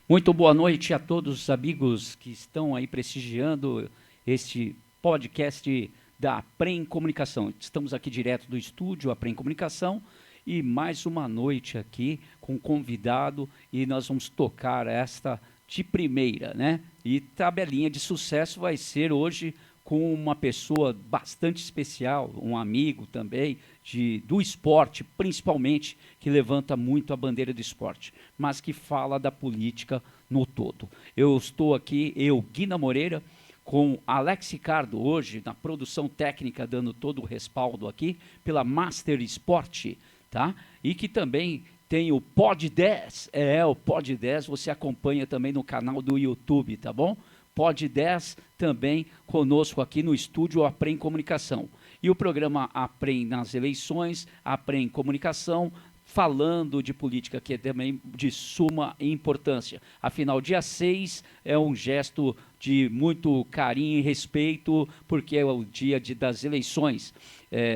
Muito boa noite a todos os amigos que estão aí prestigiando este podcast da Aprem Comunicação. Estamos aqui direto do estúdio Aprem Comunicação e mais uma noite aqui com um convidado e nós vamos tocar esta de primeira, né? E tabelinha de sucesso vai ser hoje com uma pessoa bastante especial, um amigo também do esporte, principalmente, que levanta muito a bandeira do esporte, mas que fala da política no todo. Eu estou aqui, Guina Moreira, com Alex Ricardo, hoje, na produção técnica, dando todo o respaldo aqui, pela Master Sport, tá? E que também tem o Pod 10, o Pod 10 você acompanha também no canal do YouTube, tá bom? Pod 10 também conosco aqui no estúdio Aprem Comunicação. E o programa Aprem nas eleições, Aprem Comunicação, falando de política, que é também de suma importância. Afinal, dia 6 é um gesto de muito carinho e respeito, porque é o dia das eleições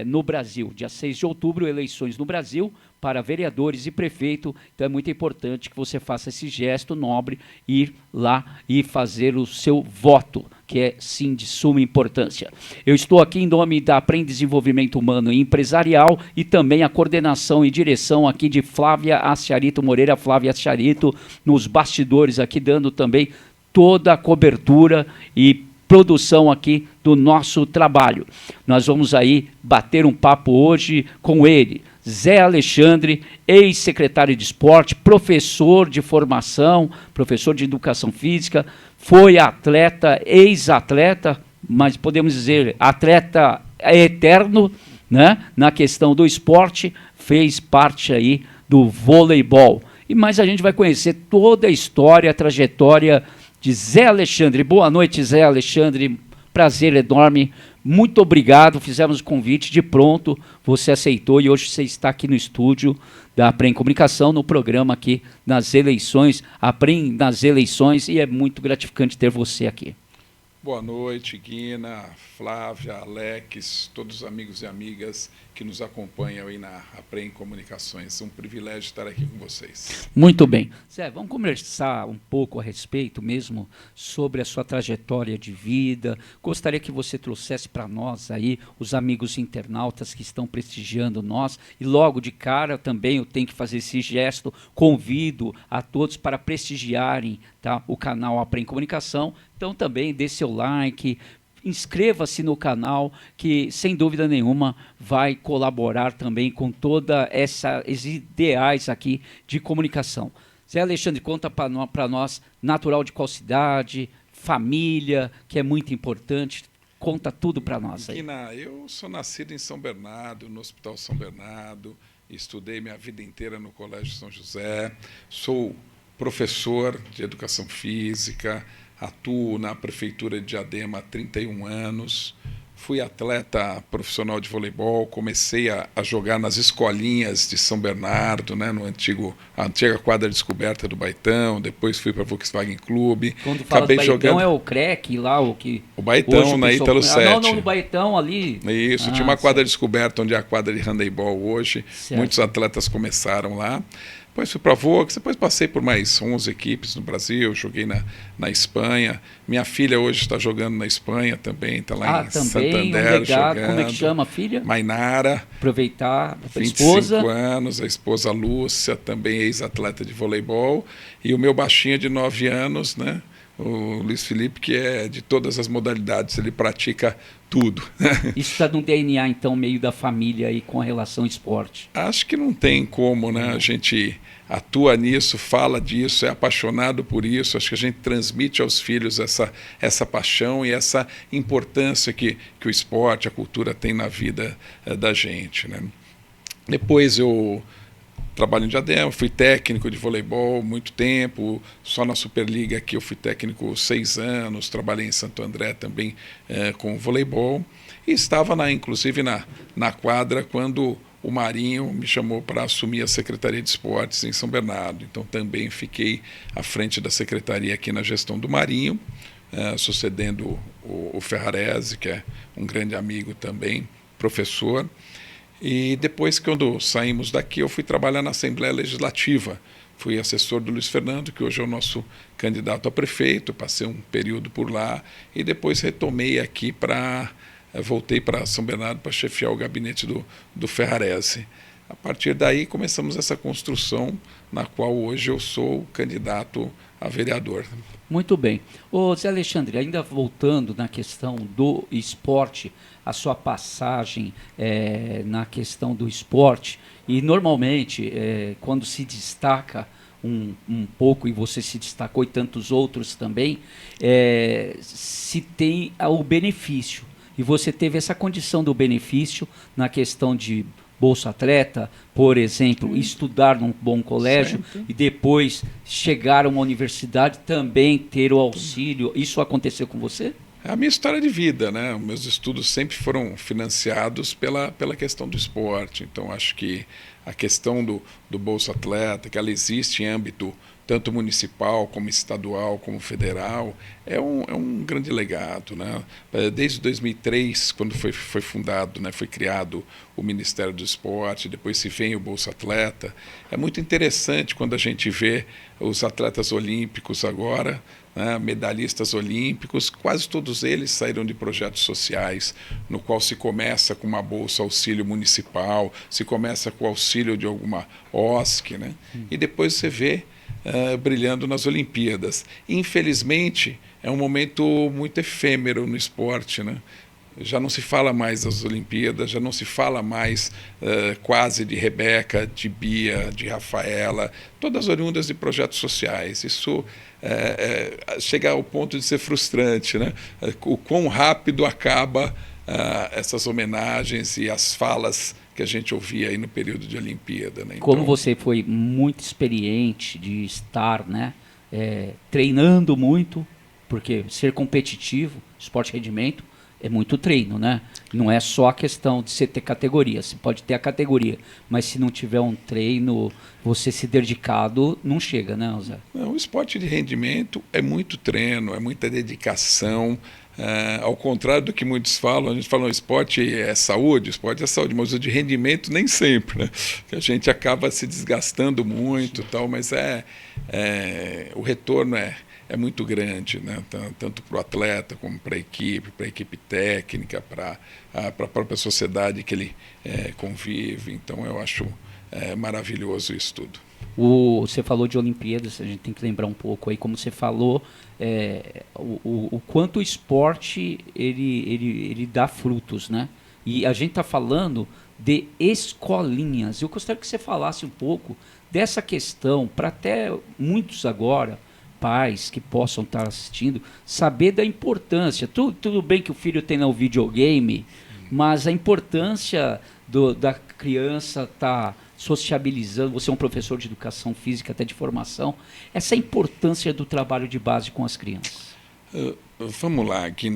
no Brasil. Dia 6 de outubro, eleições no Brasil, para vereadores e prefeito, então é muito importante que você faça esse gesto nobre, ir lá e fazer o seu voto, que é sim de suma importância. Eu estou aqui em nome da Aprem Desenvolvimento Humano e Empresarial e também a coordenação e direção aqui de Flávia Aciarito Moreira, Flávia Aciarito, nos bastidores aqui, dando também toda a cobertura e produção aqui do nosso trabalho. Nós vamos aí bater um papo hoje com ele, Zé Alexandre, ex-secretário de esporte, professor de formação, professor de educação física, foi atleta, ex-atleta, mas podemos dizer atleta eterno, né? Na questão do esporte, fez parte aí do voleibol. Mas a gente vai conhecer toda a história, a trajetória de Zé Alexandre. Boa noite, Zé Alexandre. Prazer enorme. Muito obrigado. Fizemos o convite de pronto. Você aceitou e hoje você está aqui no estúdio da Aprem Comunicação, no programa aqui nas eleições. Aprem nas eleições e é muito gratificante ter você aqui. Boa noite, Guina, Flávia, Alex, todos os amigos e amigas que nos acompanham aí na Aprem Comunicações. É um privilégio estar aqui com vocês. Muito bem. Zé, vamos conversar um pouco a respeito mesmo sobre a sua trajetória de vida. Gostaria que você trouxesse para nós aí os amigos internautas que estão prestigiando nós. E logo de cara também eu tenho que fazer esse gesto. Convido a todos para prestigiarem, tá, o canal Aprem Comunicação. Então também dê seu like, inscreva-se no canal, que sem dúvida nenhuma vai colaborar também com toda esses ideais aqui de comunicação. Zé Alexandre, conta para nós, natural de qual cidade, família, que é muito importante, conta tudo para nós aí. Guina, eu sou nascido em São Bernardo, no Hospital São Bernardo, estudei minha vida inteira no Colégio São José, sou professor de educação física, atuo na Prefeitura de Diadema há 31 anos, fui atleta profissional de voleibol, comecei a jogar nas escolinhas de São Bernardo, né, a antiga quadra descoberta do Baitão, depois fui para a Volkswagen Clube. Quando fala do Baitão é o CREC lá, o Baitão, na Ítalo 7. Não, no Baitão ali. Isso, tinha uma quadra descoberta onde é a quadra de handebol hoje, certo. Muitos atletas começaram lá. Depois fui para a Volks, depois passei por mais 11 equipes no Brasil, joguei na Espanha. Minha filha hoje está jogando na Espanha também, está lá em Santander jogando. Como é que chama a filha? Mainara. Aproveitar, a 25 esposa. anos, a esposa Lúcia, também ex-atleta de voleibol. E o meu baixinho de 9 anos, né? O Luiz Felipe, que é de todas as modalidades, ele pratica tudo. Isso está no DNA, então, meio da família aí com relação ao esporte? Acho que não tem como, né? A gente atua nisso, fala disso, é apaixonado por isso. Acho que a gente transmite aos filhos essa paixão e essa importância que o esporte, a cultura tem na vida da gente, né? Depois eu trabalho em Diadema, fui técnico de voleibol muito tempo, só na Superliga aqui eu fui técnico 6 anos, trabalhei em Santo André também com voleibol, e estava inclusive na quadra quando o Marinho me chamou para assumir a Secretaria de Esportes em São Bernardo, então também fiquei à frente da secretaria aqui na gestão do Marinho, sucedendo o Ferrarese, que é um grande amigo também, professor. E depois, quando saímos daqui, eu fui trabalhar na Assembleia Legislativa. fui assessor do Luiz Fernando, que hoje é o nosso candidato a prefeito, passei um período por lá e depois retomei aqui voltei para São Bernardo para chefiar o gabinete do Ferrarese. A partir daí começamos essa construção na qual hoje eu sou candidato a vereador. Muito bem. Ô Zé Alexandre, ainda voltando na questão do esporte, a sua passagem na questão do esporte, e normalmente quando se destaca um pouco, e você se destacou e tantos outros também, se tem o benefício. E você teve essa condição do benefício na questão de Bolsa Atleta, por exemplo, estudar num bom colégio e depois chegar a uma universidade, também ter o auxílio. Isso aconteceu com você? É a minha história de vida, né? Os meus estudos sempre foram financiados pela questão do esporte. Então, acho que a questão do Bolsa Atleta, que ela existe em âmbito tanto municipal, como estadual, como federal, é um grande legado, né? Desde 2003, quando foi fundado, né, foi criado o Ministério do Esporte, depois se vem o Bolsa Atleta. É muito interessante quando a gente vê os atletas olímpicos agora, né, medalhistas olímpicos, quase todos eles saíram de projetos sociais, no qual se começa com uma bolsa auxílio municipal, se começa com o auxílio de alguma OSC, né, e depois você vê brilhando nas Olimpíadas. Infelizmente, é um momento muito efêmero no esporte, né? Já não se fala mais das Olimpíadas, já não se fala mais quase de Rebeca, de Bia, de Rafaela, todas oriundas de projetos sociais. Isso chega ao ponto de ser frustrante, né? O quão rápido acaba essas homenagens e as falas que a gente ouvia aí no período de Olimpíada, né? Então, como você foi muito experiente de estar, né, treinando muito, porque ser competitivo, esporte rendimento, é muito treino, né? Não é só a questão de você ter categoria. Você pode ter a categoria, mas se não tiver um treino, você se dedicado, não chega, né, Zé? Não, o esporte de rendimento é muito treino, é muita dedicação. Ao contrário do que muitos falam, a gente fala, esporte é saúde, mas o de rendimento nem sempre, né? Que a gente acaba se desgastando muito, tal, mas o retorno é muito grande, né? Tanto para o atleta como para a equipe técnica, para a própria sociedade que ele convive. Então eu acho maravilhoso isso tudo. Você falou de Olimpíadas, a gente tem que lembrar um pouco aí, como você falou, o quanto o esporte ele dá frutos, né? E a gente está falando de escolinhas. Eu gostaria que você falasse um pouco dessa questão, para até muitos agora, pais que possam estar assistindo, saber da importância. Tudo bem que o filho tem no videogame, mas a importância da criança estar sociabilizando, você é um professor de educação física, até de formação, essa importância do trabalho de base com as crianças. Vamos lá, aqui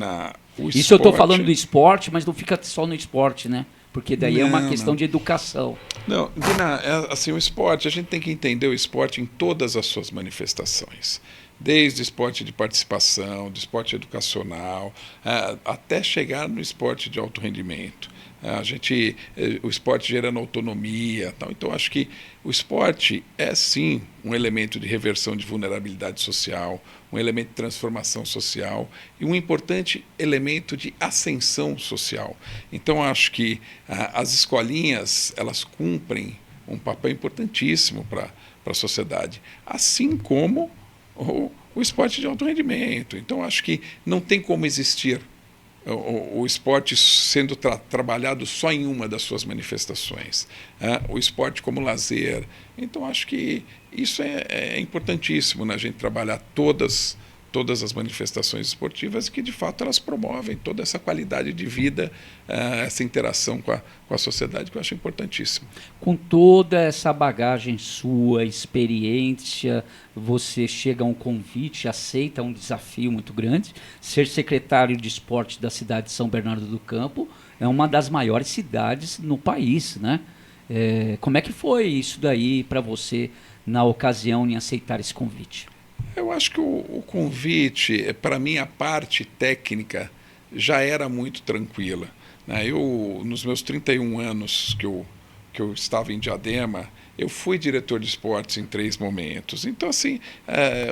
o Isso eu estou falando do esporte, mas não fica só no esporte, né? Porque daí é uma questão de educação. Não, Dina, assim, o esporte, a gente tem que entender o esporte em todas as suas manifestações. Desde o esporte de participação, do esporte educacional, até chegar no esporte de alto rendimento. O esporte gerando autonomia, tal. Então acho que o esporte é sim um elemento de reversão de vulnerabilidade social, um elemento de transformação social e um importante elemento de ascensão social. Então acho que as escolinhas, elas cumprem um papel importantíssimo para a sociedade, assim como o esporte de alto rendimento. Então acho que não tem como existir o esporte sendo trabalhado só em uma das suas manifestações, o esporte como lazer. Então acho que isso é importantíssimo, né? A gente trabalhar todas as manifestações esportivas, que de fato elas promovem toda essa qualidade de vida, essa interação com a sociedade, que eu acho importantíssimo. Com toda essa bagagem sua, experiência, você chega a um convite, aceita um desafio muito grande. Ser secretário de esporte da cidade de São Bernardo do Campo é uma das maiores cidades no país, né? Como é que foi isso daí para você na ocasião em aceitar esse convite? Eu acho que o convite, para mim, a parte técnica já era muito tranquila, né? Nos meus 31 anos que eu estava em Diadema, eu fui diretor de esportes em 3 momentos. Então, assim,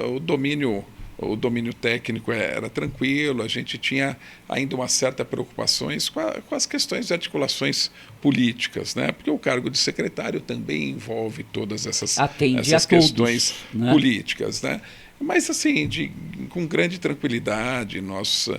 o domínio técnico era tranquilo, a gente tinha ainda uma certa preocupações com as questões de articulações políticas, né? Porque o cargo de secretário também envolve todas essas questões todos, né? políticas, né? Mas, assim, com grande tranquilidade, nós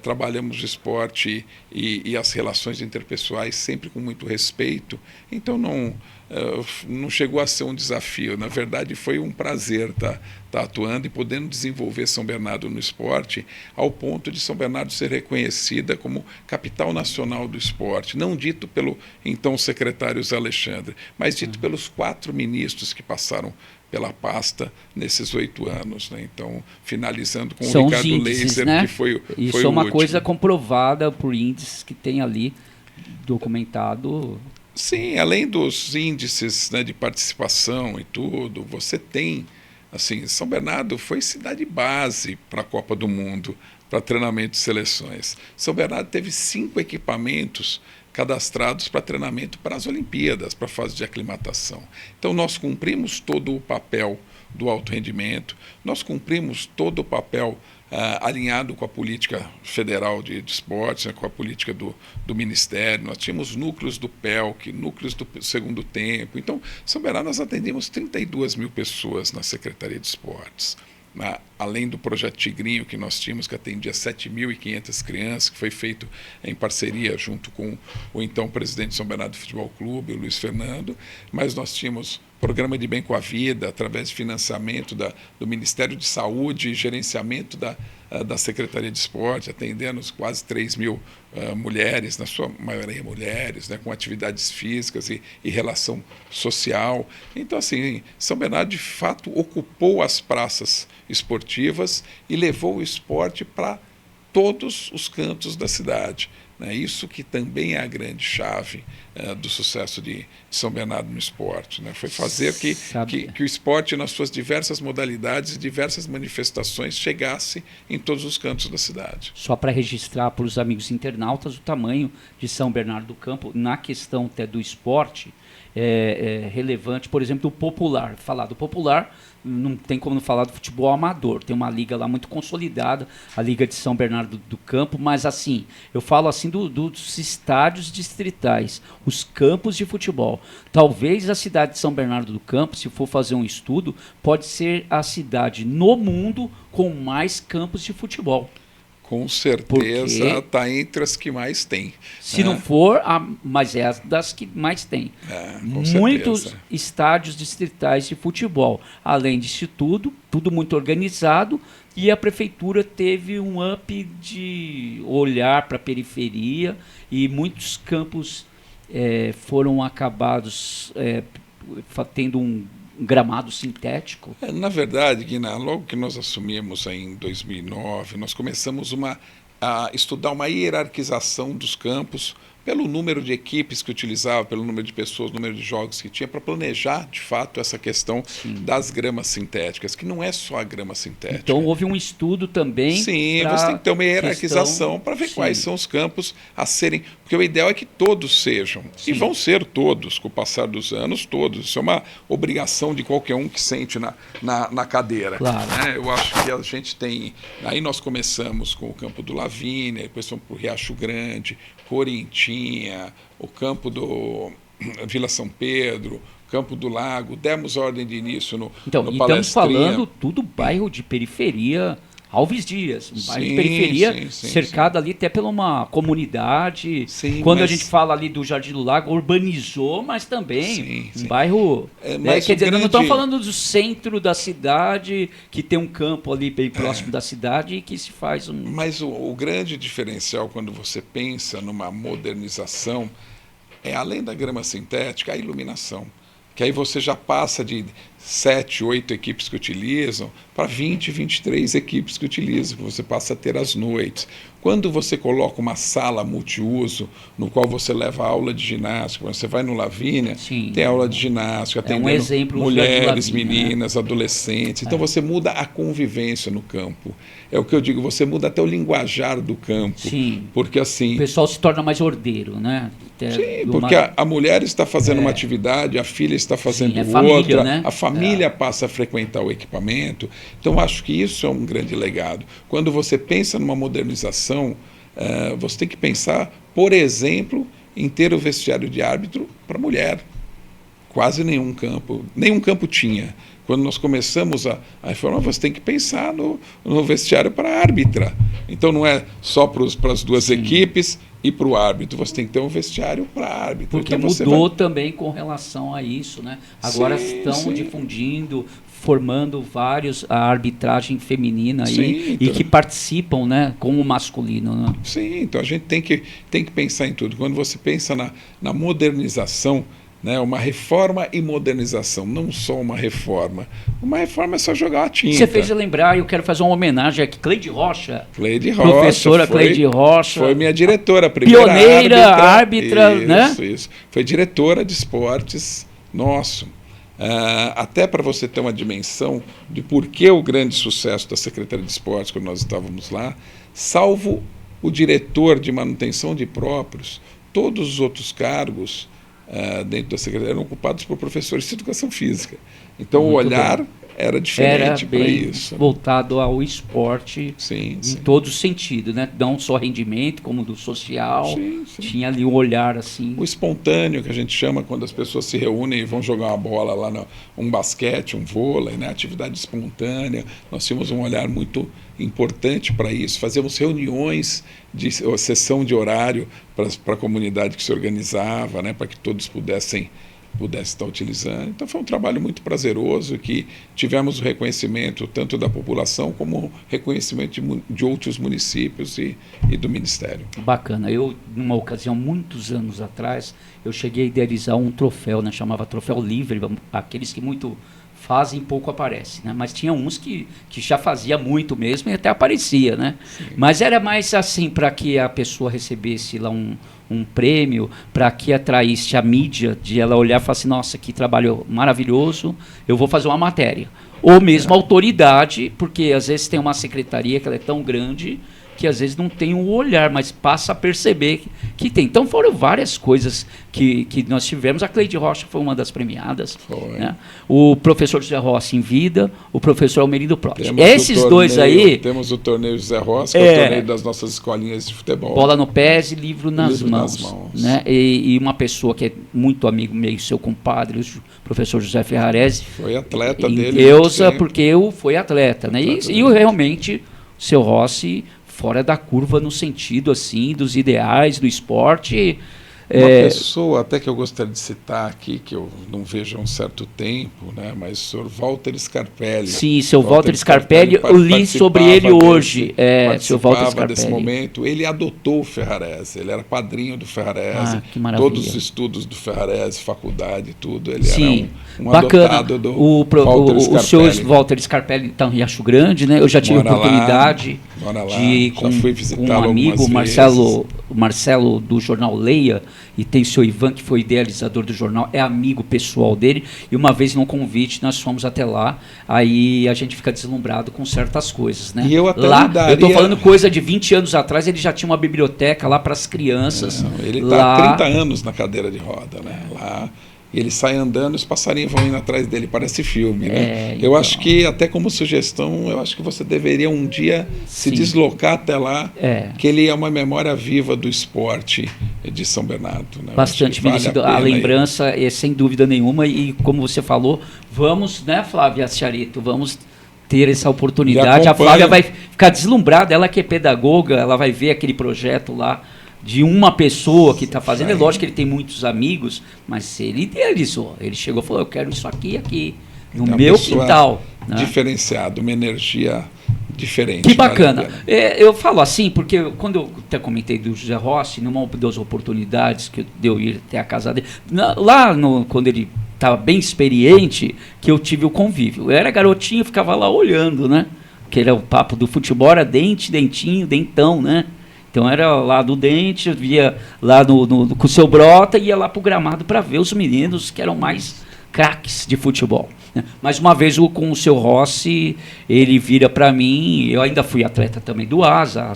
trabalhamos o esporte e as relações interpessoais sempre com muito respeito, então não chegou a ser um desafio. Na verdade, foi um prazer estar atuando e podendo desenvolver São Bernardo no esporte, ao ponto de São Bernardo ser reconhecida como capital nacional do esporte, não dito pelo então secretário Zé Alexandre, mas dito pelos 4 ministros que passaram pela pasta nesses 8 anos, né? Então, finalizando com São o Ricardo índices, Leiser, né? que foi Isso é uma coisa comprovada por índices que tem ali documentado. Sim, além dos índices, né, de participação e tudo, você tem, assim, São Bernardo foi cidade base para a Copa do Mundo, para treinamento de seleções. São Bernardo teve 5 equipamentos cadastrados para treinamento para as Olimpíadas, para a fase de aclimatação. Então, nós cumprimos todo o papel do alto rendimento, nós cumprimos todo o papel alinhado com a política federal de esportes, né, com a política do Ministério. Nós tínhamos núcleos do PELC, núcleos do segundo tempo. Então, São Bernardo, nós atendemos 32 mil pessoas na Secretaria de Esportes. Além do projeto Tigrinho, que nós tínhamos, que atendia 7.500 crianças, que foi feito em parceria junto com o então presidente de São Bernardo Futebol Clube, o Luiz Fernando, mas nós tínhamos programa de Bem com a Vida, através de financiamento do Ministério de Saúde e gerenciamento da Secretaria de Esporte, atendendo quase 3 mil mulheres, na sua maioria mulheres, né, com atividades físicas e relação social. Então, assim, São Bernardo, de fato, ocupou as praças esportivas e levou o esporte para todos os cantos da cidade. Isso que também é a grande chave do sucesso de São Bernardo no esporte, né? Foi fazer que o esporte, nas suas diversas modalidades e diversas manifestações, chegasse em todos os cantos da cidade. Só para registrar para os amigos internautas o tamanho de São Bernardo do Campo, na questão até do esporte, é relevante, por exemplo, do popular. Falar do popular, não tem como não falar do futebol amador. Tem uma liga lá muito consolidada, a Liga de São Bernardo do Campo, mas assim, eu falo assim dos estádios distritais, os campos de futebol. Talvez a cidade de São Bernardo do Campo, se for fazer um estudo, pode ser a cidade no mundo com mais campos de futebol. Com certeza está entre as que mais tem. Se não for, mas é das que mais tem. Muitos estádios distritais de futebol. Além disso tudo muito organizado, e a prefeitura teve um up de olhar para a periferia, e muitos campos foram acabados tendo um gramado sintético. Na verdade, Guiná, logo que nós assumimos aí em 2009, nós começamos a estudar uma hierarquização dos campos pelo número de equipes que utilizava, pelo número de pessoas, número de jogos que tinha, para planejar, de fato, essa questão das gramas sintéticas, que não é só a grama sintética. Então, houve um estudo também. Sim, você tem que ter uma hierarquização para ver quais são os campos a serem... Porque o ideal é que todos sejam, e vão ser todos, com o passar dos anos, todos. Isso é uma obrigação de qualquer um que sente na cadeira. Claro. Né? Eu acho que a gente tem... Aí nós começamos com o campo do Lavínia, depois fomos para o Riacho Grande, Corintinha, o campo do Vila São Pedro, Campo do Lago, demos ordem de início no Palestrinha. Estamos falando tudo bairro de periferia, Alves Dias, um bairro de periferia cercado ali até por uma comunidade. Quando a gente fala ali do Jardim do Lago, urbanizou, mas também um bairro... quer dizer, não estamos falando do centro da cidade, que tem um campo ali bem próximo da cidade e que se faz um... Mas o grande diferencial quando você pensa numa modernização além da grama sintética, a iluminação. Que aí você já passa de 7, 8 equipes que utilizam, para 20, 23 equipes que utilizam, que você passa a ter às noites. Quando você coloca uma sala multiuso, no qual você leva aula de ginástica, quando você vai no Lavínia, Sim. tem aula de ginástica, tem um exemplo mulheres, Lavínia, meninas, né? Adolescentes. Então você muda a convivência no campo. É o que eu digo, você muda até o linguajar do campo. Sim. Porque assim... O pessoal se torna mais ordeiro, né? Sim, porque a mulher está fazendo uma atividade, a filha está fazendo outra, família, né? a família passa a frequentar o equipamento. Então, acho que isso é um grande legado. Quando você pensa numa modernização, você tem que pensar, por exemplo, em ter o vestiário de árbitro para mulher. Quase nenhum campo tinha. Quando nós começamos a reforma, você tem que pensar no vestiário para a árbitra. Então, não é só para as duas equipes e para o árbitro, você tem que ter um vestiário para a árbitra. Porque então, mudou também com relação a isso, né? Agora estão difundindo, formando a arbitragem feminina aí, e que participam, né, com o masculino. Né? Sim, então a gente tem que pensar em tudo. Quando você pensa na modernização, né, uma reforma e modernização, não só uma reforma. Uma reforma é só jogar a tinta. Você fez eu lembrar, eu quero fazer uma homenagem aqui, Cleide Rocha. Cleide Rocha. Professora Cleide Rocha. Foi minha diretora, a primeira pioneira, árbitra, né? Isso. Foi diretora de esportes nosso. Até para você ter uma dimensão de por que o grande sucesso da Secretaria de Esportes, quando nós estávamos lá, salvo o diretor de manutenção de próprios, todos os outros cargos dentro da Secretaria eram ocupados por professores de educação física. Então, o olhar era diferente para isso. Voltado ao esporte sim. todo sentido, né? Não só rendimento, como do social. Sim. Tinha ali um olhar assim. O espontâneo, que a gente chama quando as pessoas se reúnem e vão jogar uma bola lá, um basquete, um vôlei, né? Atividade espontânea. Nós tínhamos um olhar muito importante para isso. Fazíamos reuniões de sessão de horário para a comunidade que se organizava, né? Para que todos pudesse estar utilizando. Então foi um trabalho muito prazeroso, que tivemos o reconhecimento tanto da população como o reconhecimento de outros municípios e do Ministério. Bacana. Eu, numa ocasião, muitos anos atrás, eu cheguei a idealizar um troféu, né? Chamava Troféu Livre, aqueles que muito fazem pouco aparecem, né? Mas tinha uns que já fazia muito mesmo e até aparecia, né? Sim. Mas era mais assim para que a pessoa recebesse lá um prêmio, para que atraísse a mídia, de ela olhar e falar assim, nossa, que trabalho maravilhoso, eu vou fazer uma matéria. Ou mesmo autoridade, porque às vezes tem uma secretaria que ela é tão grande que às vezes não tem um olhar, mas passa a perceber que tem. Então foram várias coisas que nós tivemos. A Cleide Rocha foi uma das premiadas. Né? O professor José Rossi em vida, o professor Almerindo Prost. Esses dois aí... Temos o torneio José Rossi, que é o torneio das nossas escolinhas de futebol. Bola no pés e livro nas mãos. Né? E uma pessoa que é muito amigo meio seu compadre, o professor José Ferrarese. Foi atleta dele. Deusa, porque eu fui atleta. Né? E realmente, o seu Rossi... fora da curva no sentido assim dos ideais do esporte. Uma pessoa até que eu gostaria de citar aqui, que eu não vejo há um certo tempo, né, mas o senhor Walter Scarpelli. Sim, seu Walter Scarpelli, eu li sobre ele hoje. Seu Walter Scarpelli. Desse momento, ele adotou o Ferrarese, ele era padrinho do Ferrarese. Que maravilha. Todos os estudos do Ferrarese, faculdade, tudo, ele Sim, era um bacana. adotado do Walter Scarpelli. O senhor Walter Scarpelli está em Riacho Grande, né? Eu já tive a oportunidade de ir com um amigo, o Marcelo do jornal Leia, e tem o seu Ivan, que foi idealizador do jornal, é amigo pessoal dele, e uma vez num convite nós fomos até lá, aí a gente fica deslumbrado com certas coisas, né? E eu até lá, eu estou falando coisa de 20 anos atrás, ele já tinha uma biblioteca lá para as crianças. Ele está há 30 anos na cadeira de roda, né? Lá... ele sai andando e os passarinhos vão indo atrás dele, parece filme, né? Então. Eu acho que, até como sugestão, eu acho que você deveria um dia se deslocar até lá, que ele é uma memória viva do esporte de São Bernardo. Né? Bastante merecido. A lembrança é sem dúvida nenhuma, e como você falou, vamos, né, Flávia Ciarito, vamos ter essa oportunidade. A Flávia vai ficar deslumbrada, ela que é pedagoga, ela vai ver aquele projeto lá, de uma pessoa que está fazendo. É lógico que ele tem muitos amigos, mas ele idealizou. Ele chegou e falou, eu quero isso aqui, no meu quintal. Né? Diferenciado, uma energia diferente. Que bacana. Eu falo assim, porque quando eu até comentei do José Rossi, numa das oportunidades que deu ir até a casa dele, quando ele estava bem experiente, que eu tive o convívio. Eu era garotinho, ficava lá olhando, né? Que era o papo do futebol, era dente, dentinho, dentão, né? Então era lá do dente, eu via lá com o seu Brota e ia lá pro gramado para ver os meninos que eram mais craques de futebol. Mais uma vez, com o seu Rossi, ele vira para mim, eu ainda fui atleta também do ASA,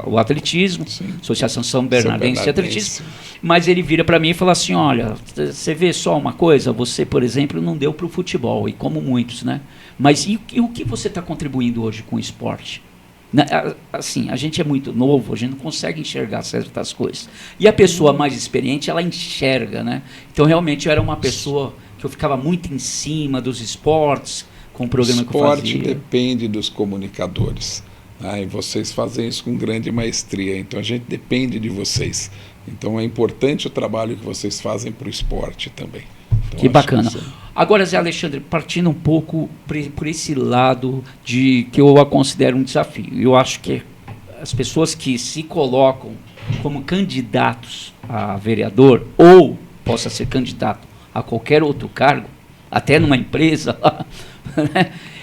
o atletismo, Sim. Associação São Bernardense de Atletismo, mas ele vira para mim e fala assim, olha, você vê só uma coisa, você, por exemplo, não deu para o futebol, e como muitos, né? Mas e o que você está contribuindo hoje com o esporte? Assim, a gente é muito novo, a gente não consegue enxergar certas coisas. E a pessoa mais experiente, ela enxerga, né? Então, realmente, eu era uma pessoa que eu ficava muito em cima dos esportes, com o programa que eu fazia. O esporte depende dos comunicadores. E vocês fazem isso com grande maestria. Então, a gente depende de vocês. Então, é importante o trabalho que vocês fazem para o esporte também. Então, que bacana. Agora, Zé Alexandre, partindo um pouco por esse lado que eu considero um desafio. Eu acho que as pessoas que se colocam como candidatos a vereador, ou possa ser candidato a qualquer outro cargo, até numa empresa,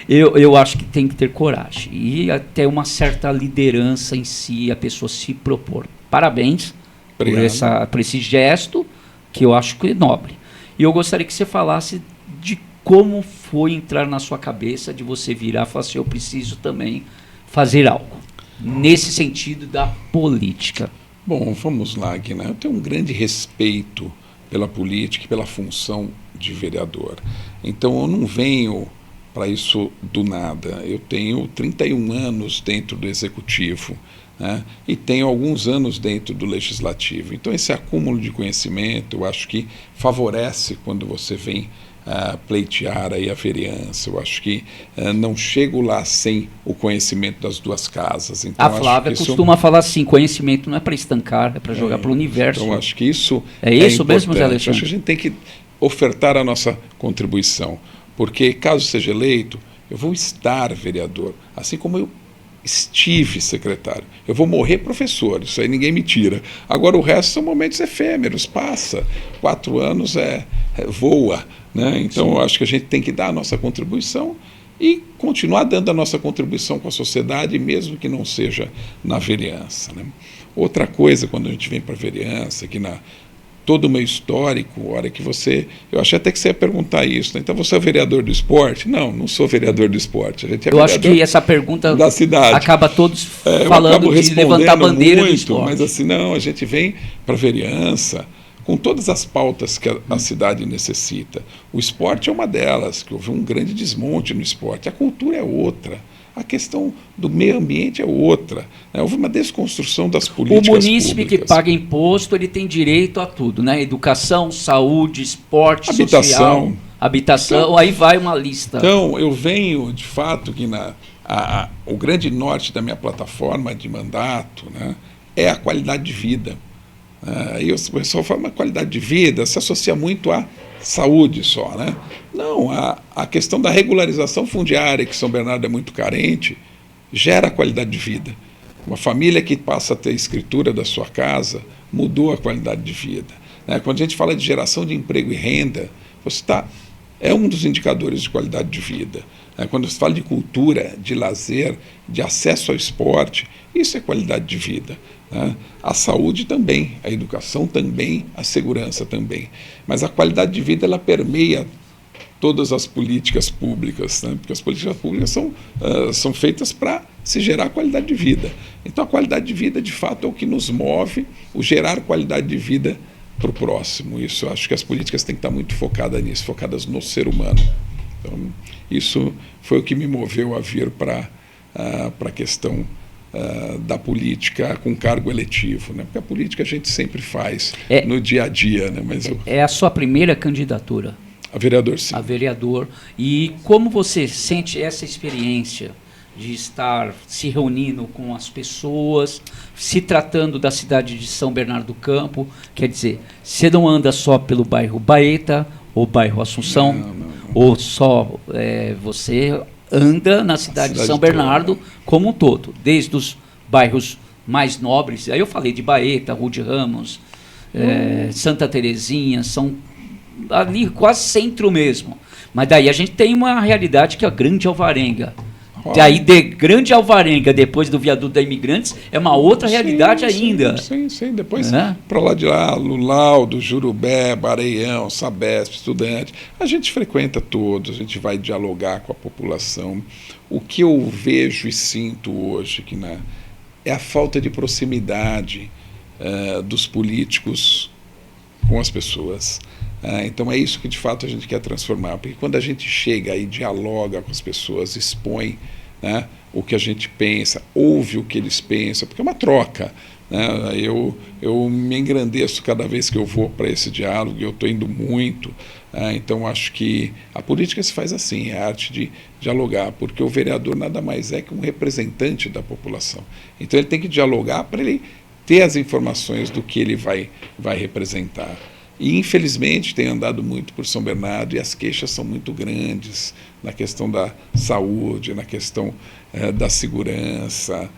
eu acho que tem que ter coragem. E até uma certa liderança em si, a pessoa se propor. Parabéns por esse gesto, que eu acho que é nobre. E eu gostaria que você falasse de como foi entrar na sua cabeça de você virar e falar assim, eu preciso também fazer algo, nesse sentido da política. Bom, vamos lá, Guiná. Eu tenho um grande respeito pela política e pela função de vereador. Então, eu não venho para isso do nada. Eu tenho 31 anos dentro do Executivo, né? E tenho alguns anos dentro do Legislativo. Então, esse acúmulo de conhecimento, eu acho que favorece quando você vem pleitear aí a vereança. Eu acho que não chego lá sem o conhecimento das duas casas. Então, a Flávia costuma falar assim, conhecimento não é para estancar, é para jogar para o universo. Então, acho que isso é isso mesmo, Zé Alexandre? Acho que a gente tem que ofertar a nossa contribuição, porque caso seja eleito, eu vou estar vereador, assim como eu estive secretário. Eu vou morrer professor, isso aí ninguém me tira. Agora o resto são momentos efêmeros, passa. 4 anos voa, né? Então eu acho que a gente tem que dar a nossa contribuição e continuar dando a nossa contribuição com a sociedade, mesmo que não seja na vereança, né? Outra coisa, quando a gente vem para a vereança, que todo o meu histórico, a hora que eu achei até que você ia perguntar isso, né? Então você é vereador do esporte? Não sou vereador do esporte. A gente é eu acho que essa pergunta da cidade. Acaba todos falando de levantar a bandeira do esporte. Mas assim, não, a gente vem para a vereança com todas as pautas que a cidade necessita. O esporte é uma delas, que houve um grande desmonte no esporte. A cultura é outra. A questão do meio ambiente é outra, né? Houve uma desconstrução das políticas públicas. O munícipe que paga imposto, ele tem direito a tudo, né? Educação, saúde, esporte, social, habitação, então, aí vai uma lista. Então, eu venho, de fato, que o grande norte da minha plataforma de mandato, né, é a qualidade de vida. E o pessoal fala, mas qualidade de vida se associa muito a saúde só, né? Não, a questão da regularização fundiária, que São Bernardo é muito carente, gera qualidade de vida. Uma família que passa a ter escritura da sua casa mudou a qualidade de vida, né? Quando a gente fala de geração de emprego e renda, é um dos indicadores de qualidade de vida, né? Quando você fala de cultura, de lazer, de acesso ao esporte, isso é qualidade de vida, né? A saúde também, a educação também, a segurança também. Mas a qualidade de vida, ela permeia todas as políticas públicas, né? Porque as políticas públicas são feitas para se gerar qualidade de vida. Então a qualidade de vida, de fato, é o que nos move, o gerar qualidade de vida para o próximo. Isso, eu acho que as políticas têm que estar muito focadas nisso, focadas no ser humano. Então, isso foi o que me moveu a vir para a questão da política com cargo eletivo, né? Porque a política a gente sempre faz no dia a dia, né? Mas é a sua primeira candidatura? A vereador, sim. A vereador. E como você sente essa experiência de estar se reunindo com as pessoas, se tratando da cidade de São Bernardo do Campo? Quer dizer, você não anda só pelo bairro Baeta ou bairro Assunção, não. Ou só você anda na cidade de São Bernardo como um todo, desde os bairros mais nobres. Aí eu falei de Baeta, Rua de Ramos, Santa Terezinha, são ali quase centro mesmo. Mas daí a gente tem uma realidade que é a Grande Alvarenga. Daí, de Grande Alvarenga, depois do viaduto da Imigrantes, é uma outra realidade ainda. Sim. Depois, para lá de lá, Lulaldo, Jurubé, Bareião, Sabesp, Estudante, a gente frequenta todos, a gente vai dialogar com a população. O que eu vejo e sinto hoje é a falta de proximidade dos políticos com as pessoas. Então é isso que de fato a gente quer transformar, porque quando a gente chega e dialoga com as pessoas, expõe, né, o que a gente pensa, ouve o que eles pensam, porque é uma troca, né? Eu me engrandeço cada vez que eu vou para esse diálogo, e eu estou indo muito, então acho que a política se faz assim, é a arte de dialogar, porque o vereador nada mais é que um representante da população, então ele tem que dialogar para ele ter as informações do que ele vai representar. E, infelizmente, tem andado muito por São Bernardo e as queixas são muito grandes na questão da saúde, na questão da segurança.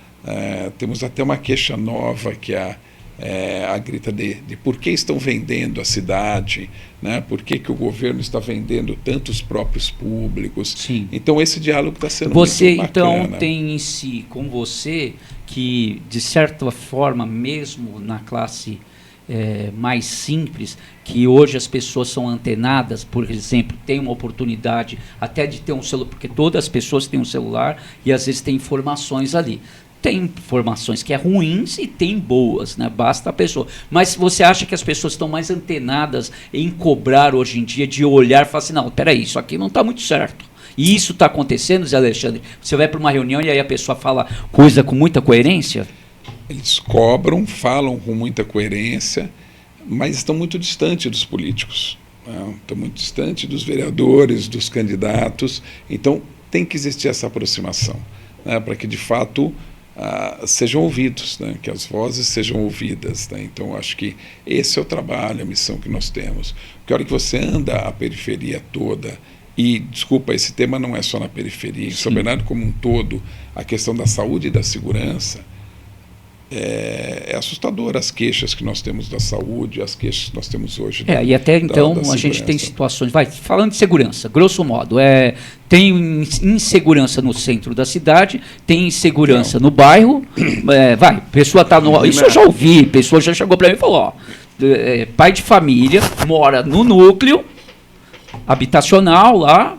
Temos até uma queixa nova, que é a grita de por que estão vendendo a cidade, né? Por que o governo está vendendo tantos próprios públicos. Sim. Então, esse diálogo está sendo você, muito bacana. Então, tem em si, com você, que, de certa forma, mesmo na classe mais simples, que hoje as pessoas são antenadas, por exemplo, tem uma oportunidade até de ter um celular, porque todas as pessoas têm um celular e às vezes tem informações ali. Tem informações que é ruins e tem boas, né? Basta a pessoa. Mas você acha que as pessoas estão mais antenadas em cobrar hoje em dia, de olhar e falar assim, não, peraí, isso aqui não está muito certo. E isso está acontecendo, Zé Alexandre? Você vai para uma reunião e aí a pessoa fala coisa com muita coerência? Eles cobram, falam com muita coerência, mas estão muito distantes dos políticos, né? Estão muito distantes dos vereadores, dos candidatos. Então, tem que existir essa aproximação, né? Para que, de fato, sejam ouvidos, né? Que as vozes sejam ouvidas, né? Então, acho que esse é o trabalho, a missão que nós temos. Porque a hora que você anda a periferia toda, e, desculpa, esse tema não é só na periferia, em São Bernardo como um todo, a questão da saúde e da segurança, é assustador as queixas que nós temos da saúde, as queixas que nós temos hoje e até então a gente tem situações, falando de segurança, grosso modo, tem insegurança no centro da cidade, tem insegurança no bairro, pessoa está no... Isso eu já ouvi, pessoa já chegou para mim e falou, pai de família, mora no núcleo habitacional lá,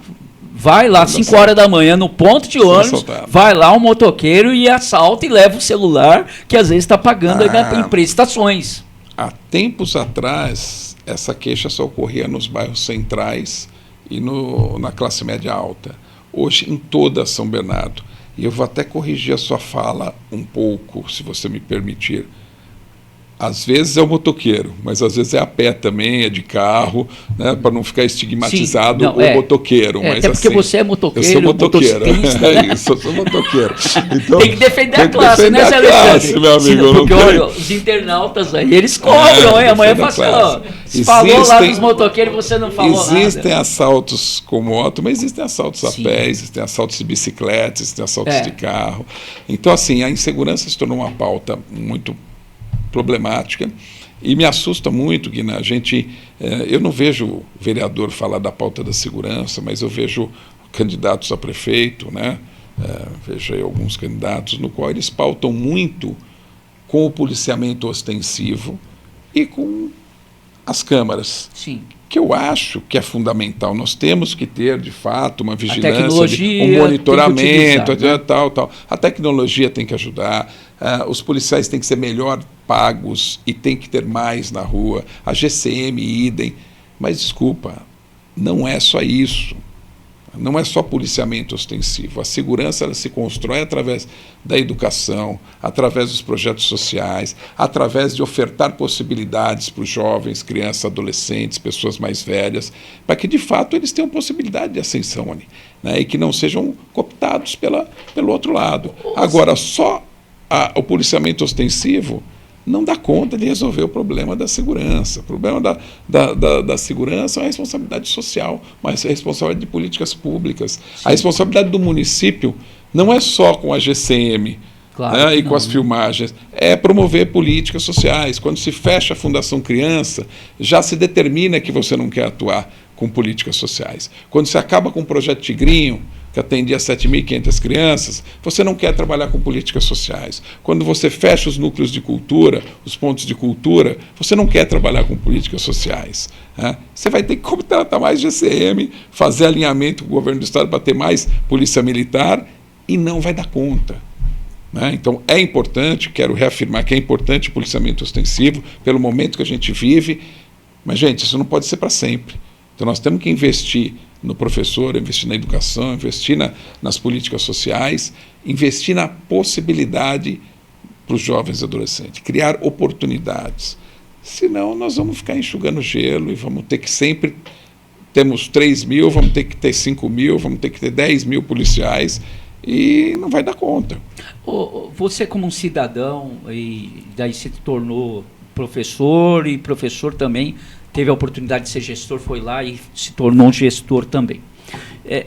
vai lá 5 horas da manhã no ponto de ônibus, vai lá um motoqueiro e assalta e leva o celular que às vezes está pagando em prestações. Há tempos atrás, essa queixa só ocorria nos bairros centrais e na classe média alta. Hoje, em toda São Bernardo. E eu vou até corrigir a sua fala um pouco, se você me permitir. Às vezes é o motoqueiro, mas às vezes é a pé também, é de carro, né, para não ficar estigmatizado o motoqueiro. Mas, até porque você é motoqueiro. Eu sou motoqueiro. É isso, eu sou motoqueiro. Então, tem que defender a classe, né, Zé Alexandre? Meu amigo. Porque olha, os internautas aí, eles cobram, hein? Amanhã fala assim, falou lá dos motoqueiros e você não falou nada. Existem assaltos com moto, mas existem assaltos a pé, existem assaltos de bicicleta, existem assaltos de carro. Então, assim, a insegurança se tornou uma pauta muito problemática, e me assusta muito que eu não vejo o vereador falar da pauta da segurança, mas eu vejo candidatos a prefeito, né? Vejo aí alguns candidatos no qual eles pautam muito com o policiamento ostensivo e com as câmaras. Sim. Que eu acho que é fundamental. Nós temos que ter, de fato, uma vigilância, um monitoramento, tal. A tecnologia tem que ajudar, os policiais têm que ser melhor pagos e tem que ter mais na rua, a GCM, idem. Mas, desculpa, não é só isso. Não é só policiamento ostensivo. A segurança ela se constrói através da educação, através dos projetos sociais, através de ofertar possibilidades para os jovens, crianças, adolescentes, pessoas mais velhas, para que, de fato, eles tenham possibilidade de ascensão ali, né, e que não sejam cooptados pelo outro lado. Agora, só o policiamento ostensivo não dá conta de resolver o problema da segurança. O problema da segurança é uma responsabilidade social, mas é responsabilidade de políticas públicas. Sim. A responsabilidade do município não é só com a GCM, Claro e com as filmagens, é promover políticas sociais. Quando se fecha a Fundação Criança, já se determina que você não quer atuar com políticas sociais. Quando se acaba com o Projeto Tigrinho, que atendia 7.500 crianças, você não quer trabalhar com políticas sociais. Quando você fecha os núcleos de cultura, os pontos de cultura, você não quer trabalhar com políticas sociais. Você vai ter que contratar mais GCM, fazer alinhamento com o governo do Estado para ter mais polícia militar, e não vai dar conta. Então, é importante, quero reafirmar que é importante o policiamento ostensivo, pelo momento que a gente vive, mas, gente, isso não pode ser para sempre. Então, nós temos que investir no professor, investir na educação, investir nas políticas sociais, investir na possibilidade para os jovens e adolescentes, criar oportunidades. Senão, nós vamos ficar enxugando gelo e vamos ter que sempre... Temos 3 mil, vamos ter que ter 5 mil, vamos ter que ter 10 mil policiais e não vai dar conta. Você, como um cidadão, e daí se tornou professor, e professor também... teve a oportunidade de ser gestor, foi lá e se tornou um gestor também.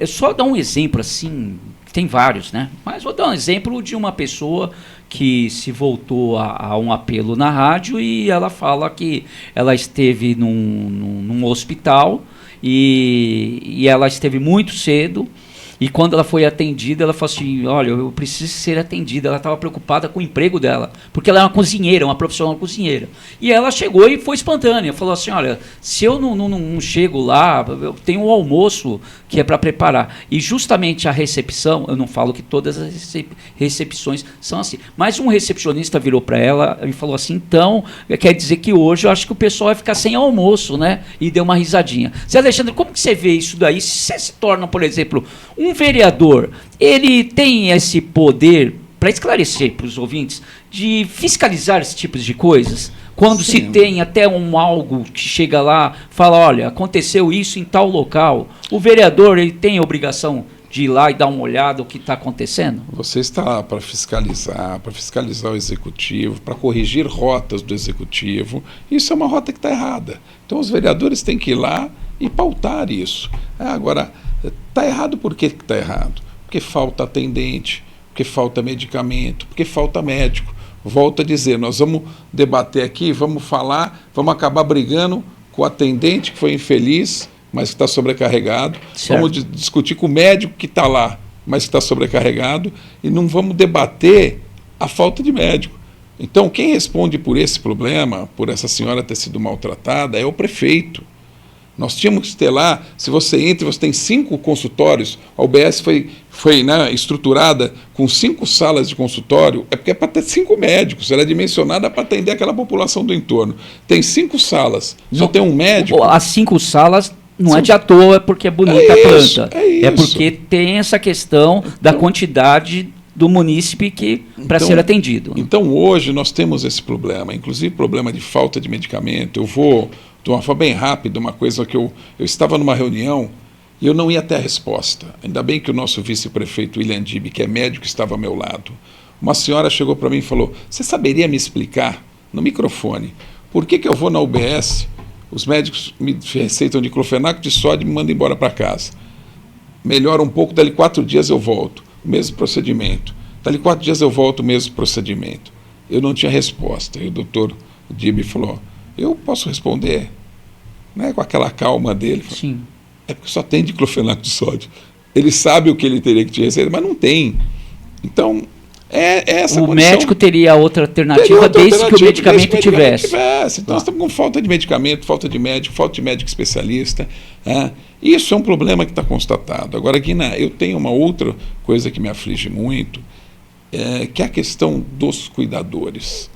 Só dar um exemplo, assim, tem vários, né? Mas vou dar um exemplo de uma pessoa que se voltou a um apelo na rádio e ela fala que ela esteve num hospital e ela esteve muito cedo. E quando ela foi atendida, ela falou assim, olha, eu preciso ser atendida. Ela estava preocupada com o emprego dela, porque ela é uma cozinheira, uma profissional cozinheira. E ela chegou e foi espontânea, falou assim, olha, se eu não chego lá, eu tenho um almoço que é para preparar. E justamente a recepção, eu não falo que todas as recepções são assim, mas um recepcionista virou para ela e falou assim, então, quer dizer que hoje eu acho que o pessoal vai ficar sem almoço, né? E deu uma risadinha. Zé Alexandre, como que você vê isso daí? Se você se torna, por exemplo, um vereador, ele tem esse poder, para esclarecer para os ouvintes, de fiscalizar esse tipo de coisas? Quando Sim. se tem até algo que chega lá, fala, olha, aconteceu isso em tal local, o vereador ele tem a obrigação de ir lá e dar uma olhada no que está acontecendo? Você está lá para fiscalizar o executivo, para corrigir rotas do executivo. Isso é uma rota que está errada. Então os vereadores têm que ir lá e pautar isso. Agora, está errado por que está errado? Porque falta atendente, porque falta medicamento, porque falta médico. Volto a dizer, nós vamos debater aqui, vamos falar, vamos acabar brigando com o atendente que foi infeliz, mas que está sobrecarregado. Certo. Vamos discutir com o médico que está lá, mas que está sobrecarregado, e não vamos debater a falta de médico. Então, quem responde por esse problema, por essa senhora ter sido maltratada, é o prefeito. Nós tínhamos que ter lá, se você entra, você tem 5 consultórios, a UBS foi estruturada com 5 salas de consultório, é porque é para ter 5 médicos, ela é dimensionada para atender aquela população do entorno. Tem 5 salas, só tem um médico. As 5 salas não é de à toa, é porque é bonita a planta. É porque tem essa questão da quantidade do munícipe para ser atendido. Então, hoje, nós temos esse problema, inclusive problema de falta de medicamento. Eu vou... De uma forma bem rápida, uma coisa que eu estava numa reunião e eu não ia ter a resposta. Ainda bem que o nosso vice-prefeito William Dib, que é médico, estava ao meu lado. Uma senhora chegou para mim e falou, você saberia me explicar, no microfone, por que eu vou na UBS, os médicos me receitam diclofenaco de sódio e me mandam embora para casa. Melhora um pouco, dali 4 dias eu volto, o mesmo procedimento. Dali 4 dias eu volto, o mesmo procedimento. Eu não tinha resposta. E o doutor Dib falou, eu posso responder, né, com aquela calma dele. Sim. É porque só tem diclofenaco de sódio. Ele sabe o que ele teria que te receber, mas não tem. Então, essa o condição... médico teria outra alternativa desde que o medicamento tivesse. Então, nós estamos com falta de medicamento, falta de médico especialista. Isso é um problema que está constatado. Agora, Guina, eu tenho uma outra coisa que me aflige muito, que é a questão dos cuidadores.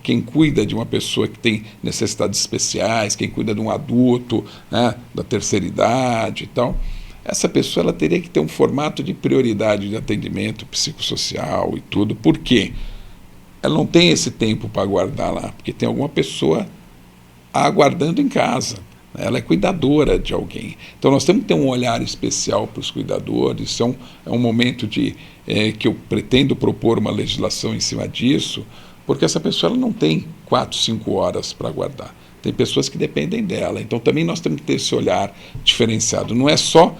Quem cuida de uma pessoa que tem necessidades especiais, quem cuida de um adulto, da terceira idade e tal, essa pessoa ela teria que ter um formato de prioridade de atendimento psicossocial e tudo. Por quê? Ela não tem esse tempo para aguardar lá, porque tem alguma pessoa aguardando em casa. Ela é cuidadora de alguém. Então nós temos que ter um olhar especial para os cuidadores. É um momento que eu pretendo propor uma legislação em cima disso, porque essa pessoa ela não tem 4, 5 horas para aguardar. Tem pessoas que dependem dela. Então também nós temos que ter esse olhar diferenciado. Não é só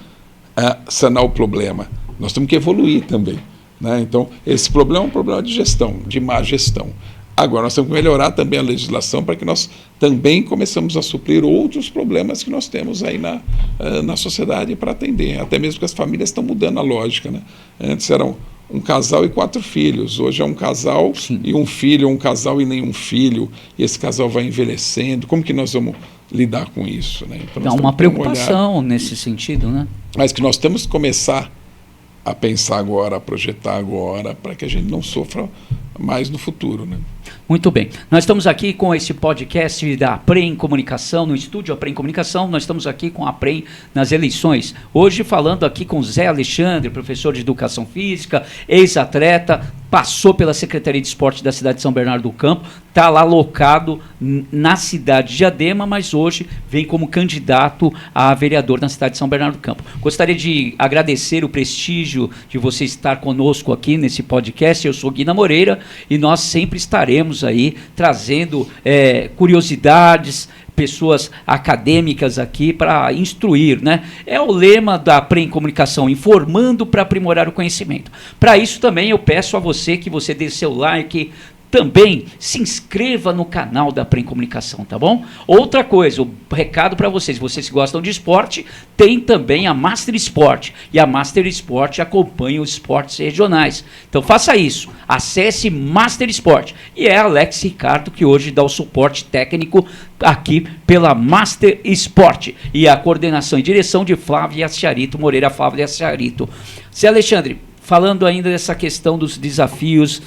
sanar o problema, nós temos que evoluir também. né? Então, esse problema é um problema de gestão, de má gestão. Agora, nós temos que melhorar também a legislação para que nós também começamos a suprir outros problemas que nós temos aí na sociedade para atender. Até mesmo que as famílias estão mudando a lógica, né? Antes eram um casal e 4 filhos. Hoje é um casal Sim. e um filho, ou um casal e nenhum filho. E esse casal vai envelhecendo. Como que nós vamos lidar com isso, né? Então, Dá uma preocupação nesse sentido, né? Mas que nós temos que começar a pensar agora, a projetar agora, para que a gente não sofra mais no futuro, né? Muito bem. Nós estamos aqui com esse podcast da APREM Comunicação, no estúdio APREM Comunicação. Nós estamos aqui com a APREM nas eleições. Hoje falando aqui com Zé Alexandre, professor de Educação Física, ex-atleta, passou pela Secretaria de Esporte da cidade de São Bernardo do Campo, está lá alocado na cidade de Diadema, mas hoje vem como candidato a vereador na cidade de São Bernardo do Campo. Gostaria de agradecer o prestígio de você estar conosco aqui nesse podcast. Eu sou Guina Moreira e nós sempre estaremos aí trazendo curiosidades, pessoas acadêmicas aqui para instruir, né? É o lema da APREM Comunicação, informando para aprimorar o conhecimento. Para isso também eu peço a você que você dê seu like, também se inscreva no canal da APREM Comunicação, tá bom? Outra coisa, o recado para vocês que gostam de esporte, tem também a Master Sport. E a Master Sport acompanha os esportes regionais. Então faça isso, acesse Master Sport. E é Alex Ricardo que hoje dá o suporte técnico aqui pela Master Sport. E a coordenação e direção de Flávia Ciarito Moreira. Flávia Ciarito. Zé Alexandre, falando ainda dessa questão dos desafios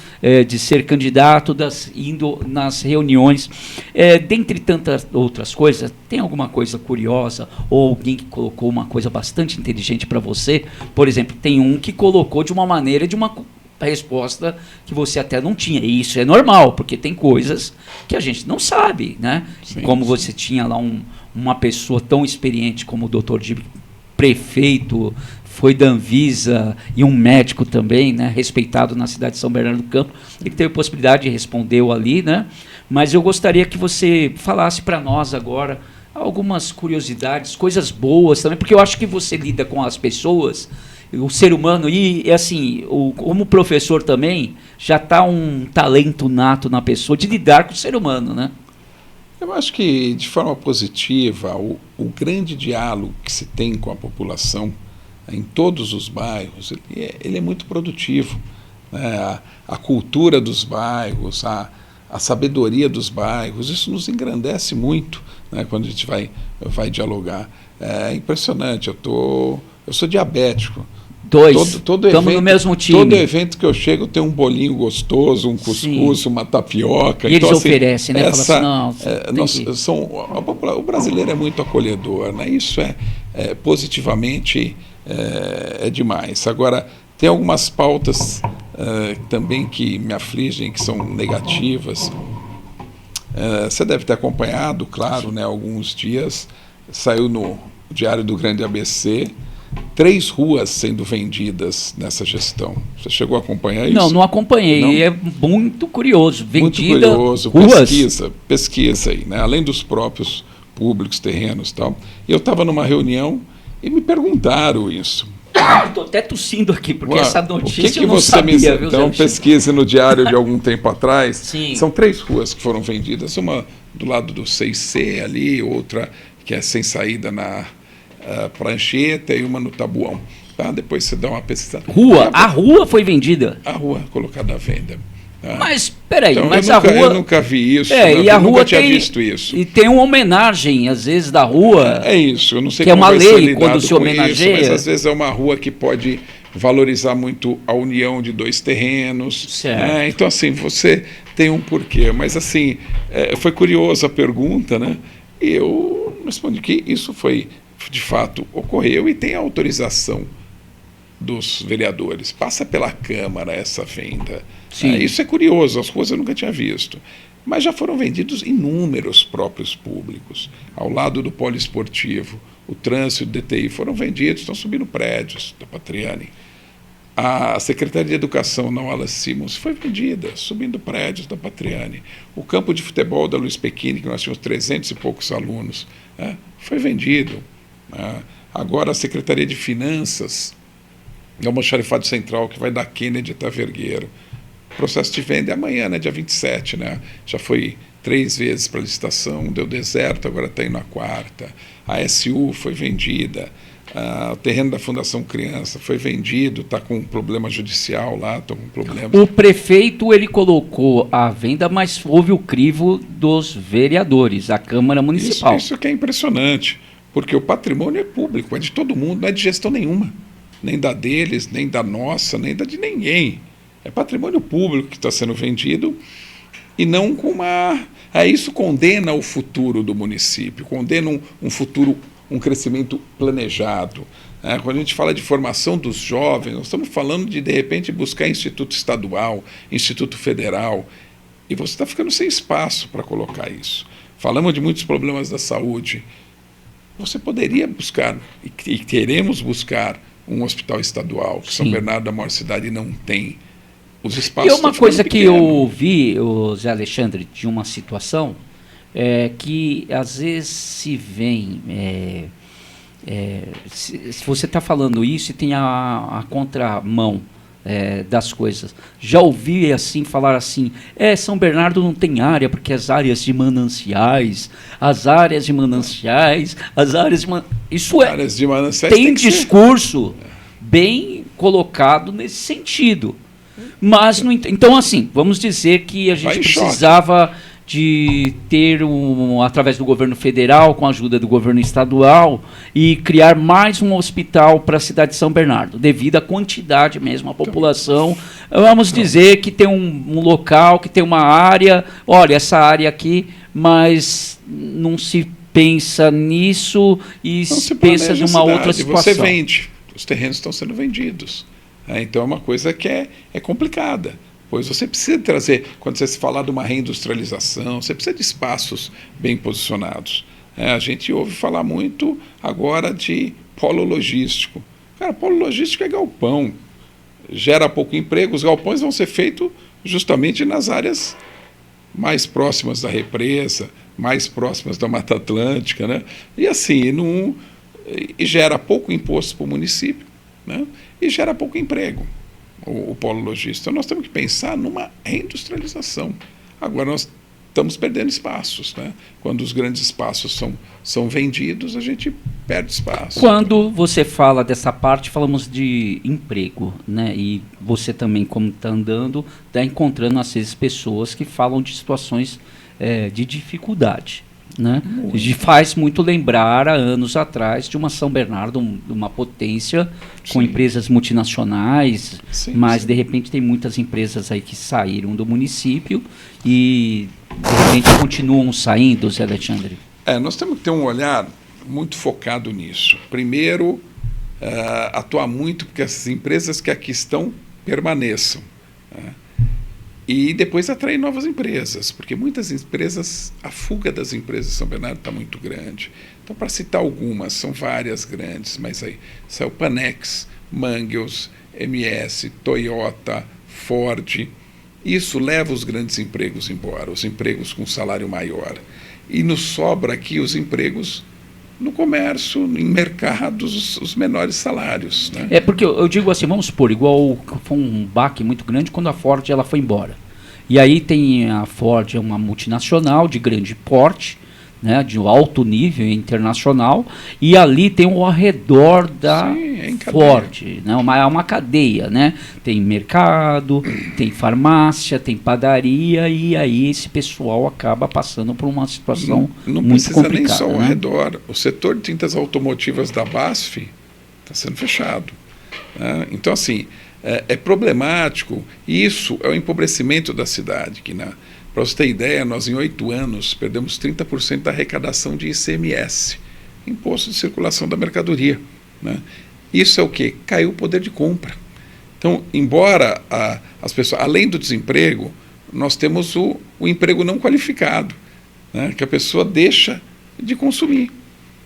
de ser candidato, indo nas reuniões, dentre tantas outras coisas, tem alguma coisa curiosa ou alguém que colocou uma coisa bastante inteligente para você? Por exemplo, tem um que colocou de uma maneira, de uma resposta que você até não tinha. E isso é normal, porque tem coisas que a gente não sabe, né? Sim, como sim. você tinha lá uma pessoa tão experiente como o Dr. Dib, prefeito, foi da Anvisa e um médico também, né, respeitado na cidade de São Bernardo do Campo, ele teve a possibilidade de responder ali, né? Mas eu gostaria que você falasse para nós agora algumas curiosidades, coisas boas também, porque eu acho que você lida com as pessoas, o ser humano, e assim, como professor também, já está um talento nato na pessoa de lidar com o ser humano, né? Eu acho que, de forma positiva, o grande diálogo que se tem com a população em todos os bairros, ele é muito produtivo, né? A cultura dos bairros, a sabedoria dos bairros, isso nos engrandece muito, né? Quando a gente vai dialogar. É impressionante, eu sou diabético. Todo Estamos no mesmo time. Todo evento que eu chego tem um bolinho gostoso, um cuscuz, sim, uma tapioca. E eles oferecem, né? Fala assim, o brasileiro é muito acolhedor, né? Isso positivamente é demais. Agora, tem algumas pautas também que me afligem, que são negativas. Você deve ter acompanhado, claro, né? Alguns dias saiu no Diário do Grande ABC 3 ruas sendo vendidas nessa gestão. Você chegou a acompanhar isso? Não acompanhei. Não? É muito curioso. Vendida, muito curioso. Ruas? Pesquisa aí, né? Além dos próprios públicos, terrenos e tal. Eu estava numa reunião e me perguntaram isso. Estou até tossindo aqui, porque essa notícia eu não você sabia. Viu, então, pesquise no diário de algum tempo atrás. Sim. São 3 ruas que foram vendidas. Uma do lado do 6C ali, outra que é sem saída na Prancheta e uma no Tabuão. Tá? Depois você dá uma pesquisa. A rua foi vendida? A rua colocada à venda. Tá? Mas, peraí, então, mas a rua... Eu nunca vi isso. E a rua nunca tinha visto isso. E tem uma homenagem, às vezes, da rua. É isso, eu não sei que como é uma vai lei quando se homenageia. Isso, mas às vezes é uma rua que pode valorizar muito a união de 2 terrenos. Certo. Né? Então, assim, você tem um porquê. Mas, assim, foi curiosa a pergunta, né? E eu respondi que isso foi... de fato ocorreu e tem a autorização dos vereadores. Passa pela Câmara essa venda. Isso é curioso, as ruas eu nunca tinha visto. Mas já foram vendidos inúmeros próprios públicos. Ao lado do poliesportivo, o trânsito e o DTI foram vendidos, estão subindo prédios da Patriani. A Secretaria de Educação na Wallace Simons foi vendida, subindo prédios da Patriani. O campo de futebol da Luiz Pequini, que nós tínhamos 300 e poucos alunos, foi vendido. Agora a Secretaria de Finanças É o almoxarifado central que vai da Kennedy até Vergueiro. O processo de venda é amanhã, né, dia 27, né? Já foi 3 vezes para licitação, deu deserto, agora está indo a 4ª. A SU foi vendida. O terreno da Fundação Criança foi vendido, está com um problema judicial lá, estão com problemas. O prefeito ele colocou à venda, mas houve o crivo dos vereadores, a Câmara Municipal. Isso que é impressionante, porque o patrimônio é público, é de todo mundo, não é de gestão nenhuma. Nem da deles, nem da nossa, nem da de ninguém. É patrimônio público que está sendo vendido e não com uma... Isso condena o futuro do município, condena um futuro, um crescimento planejado. Quando a gente fala de formação dos jovens, nós estamos falando de repente, buscar instituto estadual, instituto federal, e você está ficando sem espaço para colocar isso. Falamos de muitos problemas da saúde. Você poderia buscar, e queremos buscar, um hospital estadual, que São Bernardo, a maior cidade, não tem. Os espaços. E uma coisa que eu ouvi, Zé Alexandre, de uma situação, é que às vezes se vem... se você está falando isso e tem a contramão das coisas. Já ouvi assim falar assim, São Bernardo não tem área, porque as áreas de mananciais, isso áreas de mananciais tem discurso bem colocado nesse sentido. Mas, então, assim, vamos dizer que a gente precisava de ter, através do governo federal, com a ajuda do governo estadual, e criar mais um hospital para a cidade de São Bernardo, devido à quantidade mesmo, a população. Vamos dizer que tem um local, que tem uma área, olha, essa área aqui, mas não se pensa nisso e se pensa numa outra situação. Você vende, os terrenos estão sendo vendidos. Então é uma coisa que é complicada. Pois você precisa trazer, quando você se falar de uma reindustrialização, você precisa de espaços bem posicionados. A gente ouve falar muito agora de polo logístico. Cara, polo logístico é galpão, gera pouco emprego, os galpões vão ser feitos justamente nas áreas mais próximas da represa, mais próximas da Mata Atlântica, né? E assim, e gera pouco imposto para o município, né? E gera pouco emprego. O polo logístico. Então, nós temos que pensar numa reindustrialização. Agora, nós estamos perdendo espaços. Né? Quando os grandes espaços são vendidos, a gente perde espaço. Quando você fala dessa parte, falamos de emprego. Né? E você também, como está andando, está encontrando, às vezes, pessoas que falam de situações de dificuldade. Né? Faz muito lembrar, há anos atrás, de uma São Bernardo, uma potência com empresas multinacionais, mas de repente tem muitas empresas aí que saíram do município e de repente continuam saindo, Zé Alexandre. Nós temos que ter um olhar muito focado nisso. Primeiro, atuar muito porque essas empresas que aqui estão permaneçam. E depois atrair novas empresas, porque muitas empresas, a fuga das empresas de São Bernardo está muito grande. Então, para citar algumas, são várias grandes, mas aí saiu Panex, Mangels, MS, Toyota, Ford. Isso leva os grandes empregos embora, os empregos com salário maior. E nos sobra aqui os empregos no comércio, em mercados, os menores salários. Né? Porque eu digo assim, vamos supor, igual foi um baque muito grande quando a Ford ela foi embora. E aí tem a Ford, é uma multinacional de grande porte, né, de alto nível internacional, e ali tem o arredor da Ford, né, uma cadeia, né? Tem mercado, tem farmácia, tem padaria, e aí esse pessoal acaba passando por uma situação muito complicada. Não precisa nem só ao redor. O setor de tintas automotivas da BASF está sendo fechado. Né? Então, assim, é problemático. Isso é o empobrecimento da cidade, que para você ter ideia, nós em 8 anos perdemos 30% da arrecadação de ICMS, Imposto de Circulação da Mercadoria. Né? Isso é o quê? Caiu o poder de compra. Então, embora as pessoas, além do desemprego, nós temos o emprego não qualificado, né? Que a pessoa deixa de consumir.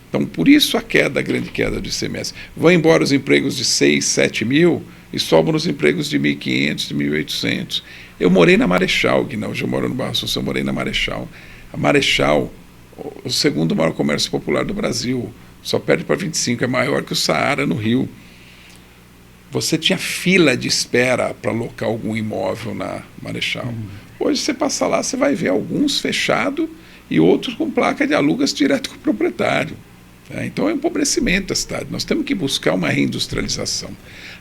Então, por isso a grande queda do ICMS. Vão embora os empregos de 6, 7 mil e sobram os empregos de 1.500, de 1.800. Eu morei na Marechal, hoje eu moro no Barra Assunção, eu morei na Marechal. A Marechal, o segundo maior comércio popular do Brasil, só perde para 25, é maior que o Saara no Rio. você tinha fila de espera para alocar algum imóvel na Marechal. Hoje você passa lá, você vai ver alguns fechados e outros com placa de alugas direto com o proprietário. Então é um empobrecimento da cidade. Nós temos que buscar uma reindustrialização.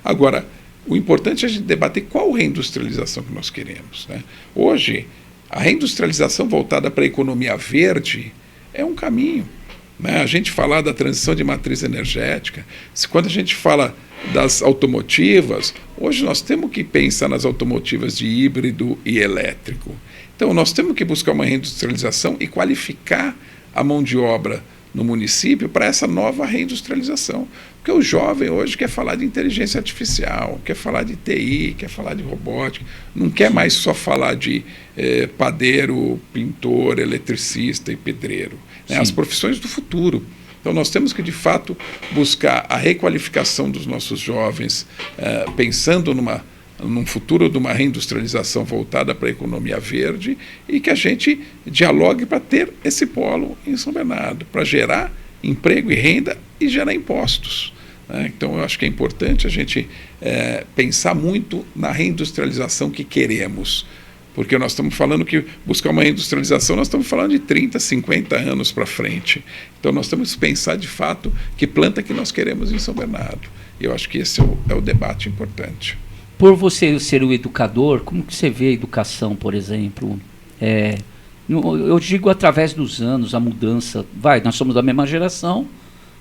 Agora, o importante é a gente debater qual reindustrialização que nós queremos. Hoje, a reindustrialização voltada para a economia verde é um caminho. A gente falar da transição de matriz energética, quando a gente fala das automotivas, hoje nós temos que pensar nas automotivas de híbrido e elétrico. Então, nós temos que buscar uma reindustrialização e qualificar a mão de obra no município para essa nova reindustrialização. Porque o jovem hoje quer falar de inteligência artificial, quer falar de TI, quer falar de robótica, não quer mais só falar de padeiro, pintor, eletricista e pedreiro. As profissões do futuro. Então, nós temos que, de fato, buscar a requalificação dos nossos jovens, pensando num futuro de uma reindustrialização voltada para a economia verde e que a gente dialogue para ter esse polo em São Bernardo, para gerar emprego e renda e gerar impostos. Então, eu acho que é importante a gente pensar muito na reindustrialização que queremos, porque nós estamos falando que buscar uma reindustrialização, nós estamos falando de 30, 50 anos para frente. Então, nós temos que pensar, de fato, que planta que nós queremos em São Bernardo. E eu acho que esse é o debate importante. Por você ser o educador, como que você vê a educação, por exemplo? Eu digo através dos anos, a mudança. Nós somos da mesma geração,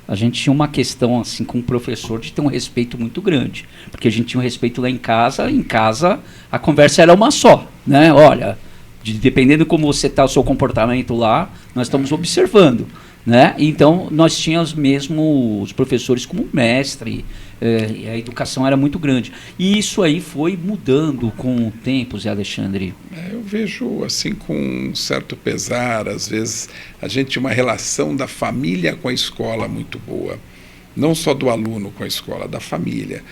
a gente tinha uma questão assim com o professor de ter um respeito muito grande, porque a gente tinha um respeito lá em casa a conversa era uma só, né? Olha, dependendo de como você está, o seu comportamento lá, nós estamos observando, né? Então, nós tínhamos mesmo os professores como mestre, e a educação era muito grande. E isso aí foi mudando com o tempo, Zé Alexandre? Eu vejo assim com um certo pesar, às vezes a gente tinha uma relação da família com a escola muito boa, não só do aluno com a escola, da família.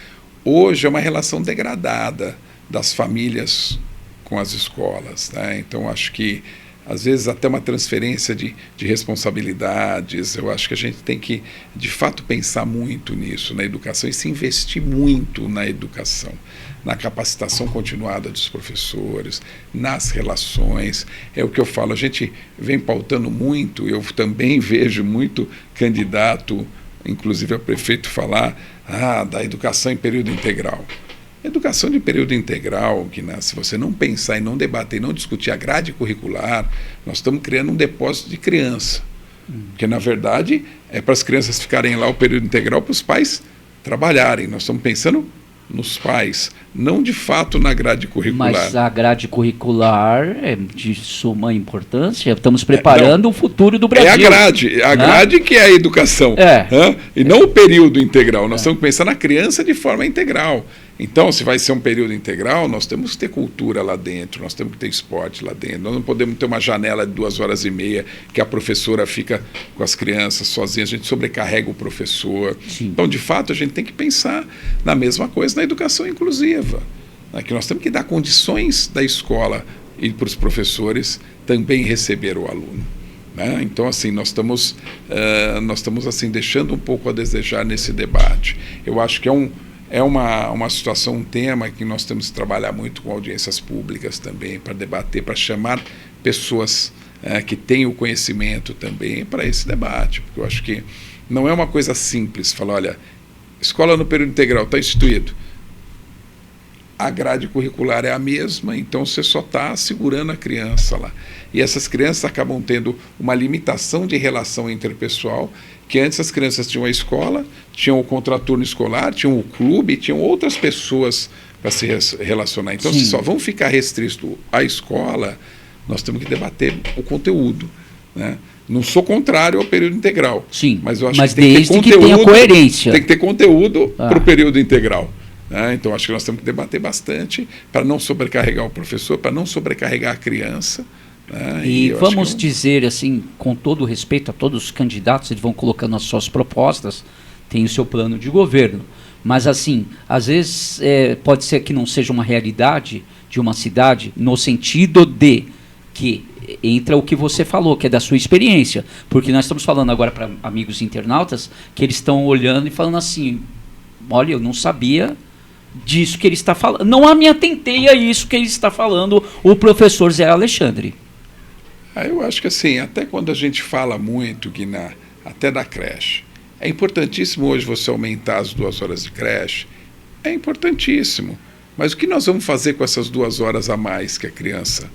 Hoje é uma relação degradada das famílias com as escolas, Então, acho que às vezes até uma transferência de responsabilidades. Eu acho que a gente tem que, de fato, pensar muito nisso, na educação, e se investir muito na educação, na capacitação continuada dos professores, nas relações. É o que eu falo, a gente vem pautando muito, eu também vejo muito candidato, inclusive a prefeito, falar da educação em período integral. Educação de período integral, que se você não pensar e não debater e não discutir a grade curricular, nós estamos criando um depósito de criança. Porque, na verdade, é para as crianças ficarem lá o período integral para os pais trabalharem. Nós estamos pensando nos pais, não de fato na grade curricular. Mas a grade curricular é de suma importância. Estamos preparando o futuro do Brasil. É a grade que é a educação. E não o período integral. Nós temos que pensar na criança de forma integral. Então, se vai ser um período integral, nós temos que ter cultura lá dentro, nós temos que ter esporte lá dentro. Nós não podemos ter uma janela de 2h30 que a professora fica com as crianças sozinha, a gente sobrecarrega o professor. Sim. Então, de fato, a gente tem que pensar na mesma coisa na educação inclusiva, que nós temos que dar condições da escola e para os professores também receber o aluno. Então, assim, nós estamos assim, deixando um pouco a desejar nesse debate. Eu acho que é uma situação, um tema que nós temos que trabalhar muito com audiências públicas também, para debater, para chamar pessoas que têm o conhecimento também para esse debate, porque eu acho que não é uma coisa simples falar, olha, escola no período integral está instituído, a grade curricular é a mesma, então você só está segurando a criança lá. E essas crianças acabam tendo uma limitação de relação interpessoal, que antes as crianças tinham a escola, tinham o contraturno escolar, tinham o clube, tinham outras pessoas para se relacionar. Então, se só vão ficar restrito à escola, nós temos que debater o conteúdo. Não sou contrário ao período integral. Sim, mas eu acho mas que tem desde que ter conteúdo, que tenha coerência. Tem que ter conteúdo para o período integral. Então, acho que nós temos que debater bastante para não sobrecarregar o professor, para não sobrecarregar a criança. E vamos dizer assim, com todo o respeito a todos os candidatos, eles vão colocando as suas propostas, tem o seu plano de governo, mas assim, às vezes pode ser que não seja uma realidade de uma cidade, no sentido de que entra o que você falou, que é da sua experiência, porque nós estamos falando agora para amigos internautas, que eles estão olhando e falando assim, olha, eu não sabia disso que ele está falando. Não me atentei a isso que ele está falando, o professor Zé Alexandre. Eu acho que assim, até quando a gente fala muito, Guiná, até da creche, é importantíssimo hoje você aumentar as 2 horas de creche, é importantíssimo. Mas o que nós vamos fazer com essas 2 horas a mais que a criança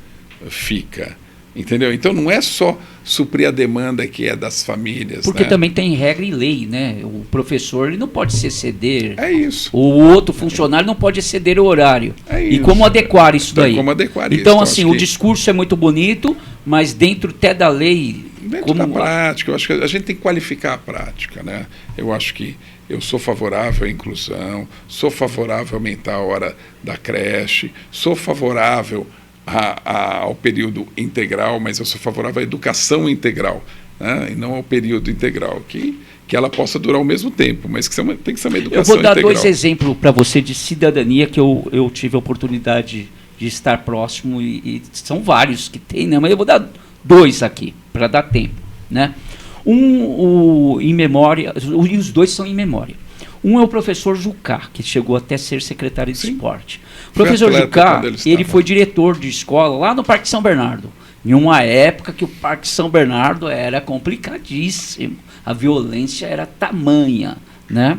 fica? Entendeu? Então não é só suprir a demanda que é das famílias. Porque né? também tem regra e lei, né? O professor ele não pode se exceder. É isso. O outro funcionário não pode exceder o horário. É e isso. como adequar isso daí? Como adequar então, isso. assim, o discurso é muito bonito, mas dentro até da lei... Dentro da prática, eu acho que a gente tem que qualificar a prática, né? Eu acho que eu sou favorável à inclusão, sou favorável a aumentar a hora da creche, sou favorável ao período integral, mas eu sou favorável à educação integral, né? E não ao período integral, que ela possa durar o mesmo tempo, mas tem que ser uma educação integral. Eu vou dar 2 exemplos para você de cidadania que eu tive a oportunidade de estar próximo, e são vários que tem, né? Mas eu vou dar 2 aqui, para dar tempo, né? Em memória, e os 2 são em memória. Um é o professor Jucá, que chegou até ser secretário de esporte. O professor Jucá, ele foi diretor de escola lá no Parque São Bernardo, em uma época que o Parque São Bernardo era complicadíssimo, a violência era tamanha, né?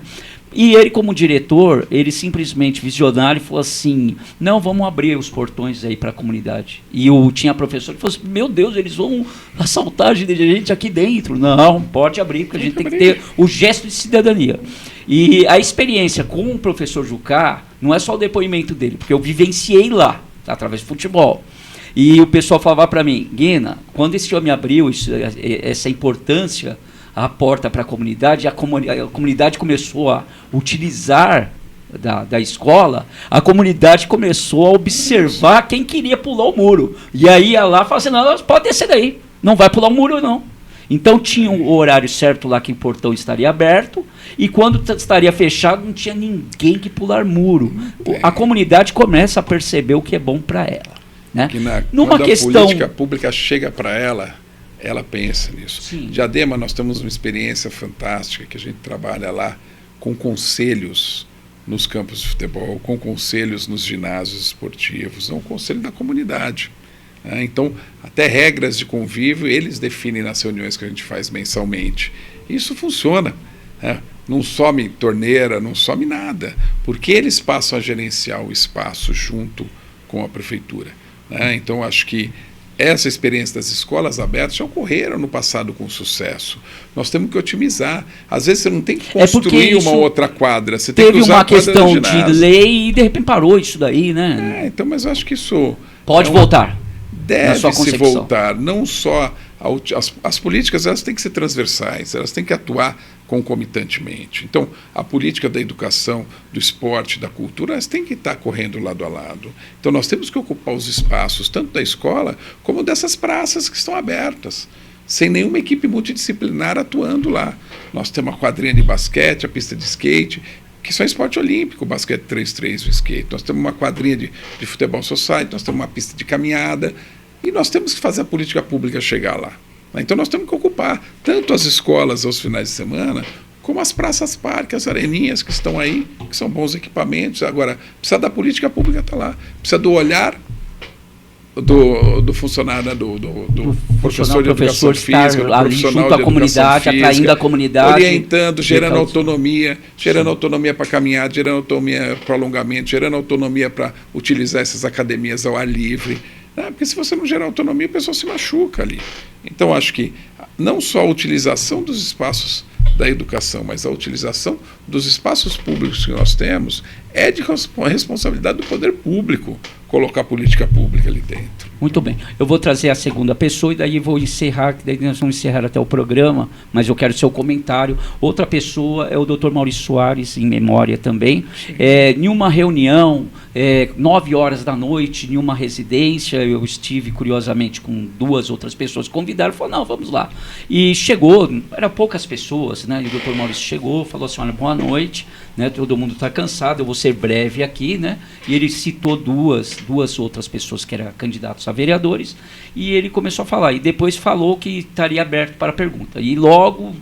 E ele, como diretor, ele simplesmente, visionário, falou assim, não, vamos abrir os portões aí para a comunidade. E tinha professor que falou assim, meu Deus, eles vão assaltar a gente aqui dentro. Não, pode abrir, porque a gente tem que ter o gesto de cidadania. E a experiência com o professor Jucá, não é só o depoimento dele, porque eu vivenciei lá, através do futebol. E o pessoal falava para mim, Guina, quando esse homem abriu essa importância, a porta para a comunidade comunidade começou a utilizar da escola, a comunidade começou a observar quem queria pular o muro. E aí ia lá e falava assim, não, pode descer daí, não vai pular o muro não. Então tinha o horário certo lá que o portão estaria aberto, e quando estaria fechado não tinha ninguém que pular muro. A comunidade começa a perceber o que é bom para ela. Né? Quando a política pública chega para ela pensa nisso. Sim. Diadema, nós temos uma experiência fantástica, que a gente trabalha lá com conselhos nos campos de futebol, com conselhos nos ginásios esportivos, um conselho da comunidade. Né? Então, até regras de convívio, eles definem nas reuniões que a gente faz mensalmente. Isso funciona. Né? Não some torneira, não some nada, porque eles passam a gerenciar o espaço junto com a prefeitura. Né? Então, acho que essa experiência das escolas abertas já ocorreram no passado com sucesso. Nós temos que otimizar. Às vezes você não tem que construir uma outra quadra. Você tem que usar a quadra do ginásio. Teve uma questão de lei e de repente parou isso daí, né? Então, mas eu acho que isso... Pode voltar. Deve-se voltar. Não só... As políticas, elas têm que ser transversais, elas têm que atuar concomitantemente. Então, a política da educação, do esporte, da cultura, elas têm que estar correndo lado a lado. Então, nós temos que ocupar os espaços, tanto da escola, como dessas praças que estão abertas, sem nenhuma equipe multidisciplinar atuando lá. Nós temos a quadrinha de basquete, a pista de skate, que são esporte olímpico, o basquete 3x3 e o skate. Nós temos uma quadrinha de futebol society, nós temos uma pista de caminhada, e nós temos que fazer a política pública chegar lá. Então nós temos que ocupar tanto as escolas aos finais de semana, como as praças parques, as areninhas que estão aí, que são bons equipamentos. Agora, precisa da política pública estar lá, precisa do olhar do funcionário, do professor de educação física, do profissional de educação física, atraindo a comunidade, orientando, gerando autonomia para caminhar, gerando autonomia para alongamento, gerando autonomia para utilizar essas academias ao ar livre. Porque se você não gerar autonomia, a pessoa se machuca ali. Então, acho que não só a utilização dos espaços da educação, mas a utilização dos espaços públicos que nós temos é de responsabilidade do poder público colocar política pública ali dentro. Muito bem. Eu vou trazer a segunda pessoa e daí vou encerrar, daí nós vamos encerrar até o programa, mas eu quero seu comentário. Outra pessoa é o Dr. Maurício Soares, em memória também. Em uma reunião, 9 horas da noite, em uma residência, eu estive, curiosamente, com 2 outras pessoas que convidaram, falaram, não, vamos lá. E chegou, eram poucas pessoas, né? E o Dr. Maurício chegou, falou assim, olha, boa noite, né? Todo mundo está cansado, eu vou ser breve aqui, né? E ele citou duas outras pessoas que eram candidatos a vereadores, e ele começou a falar, e depois falou que estaria aberto para pergunta. E logo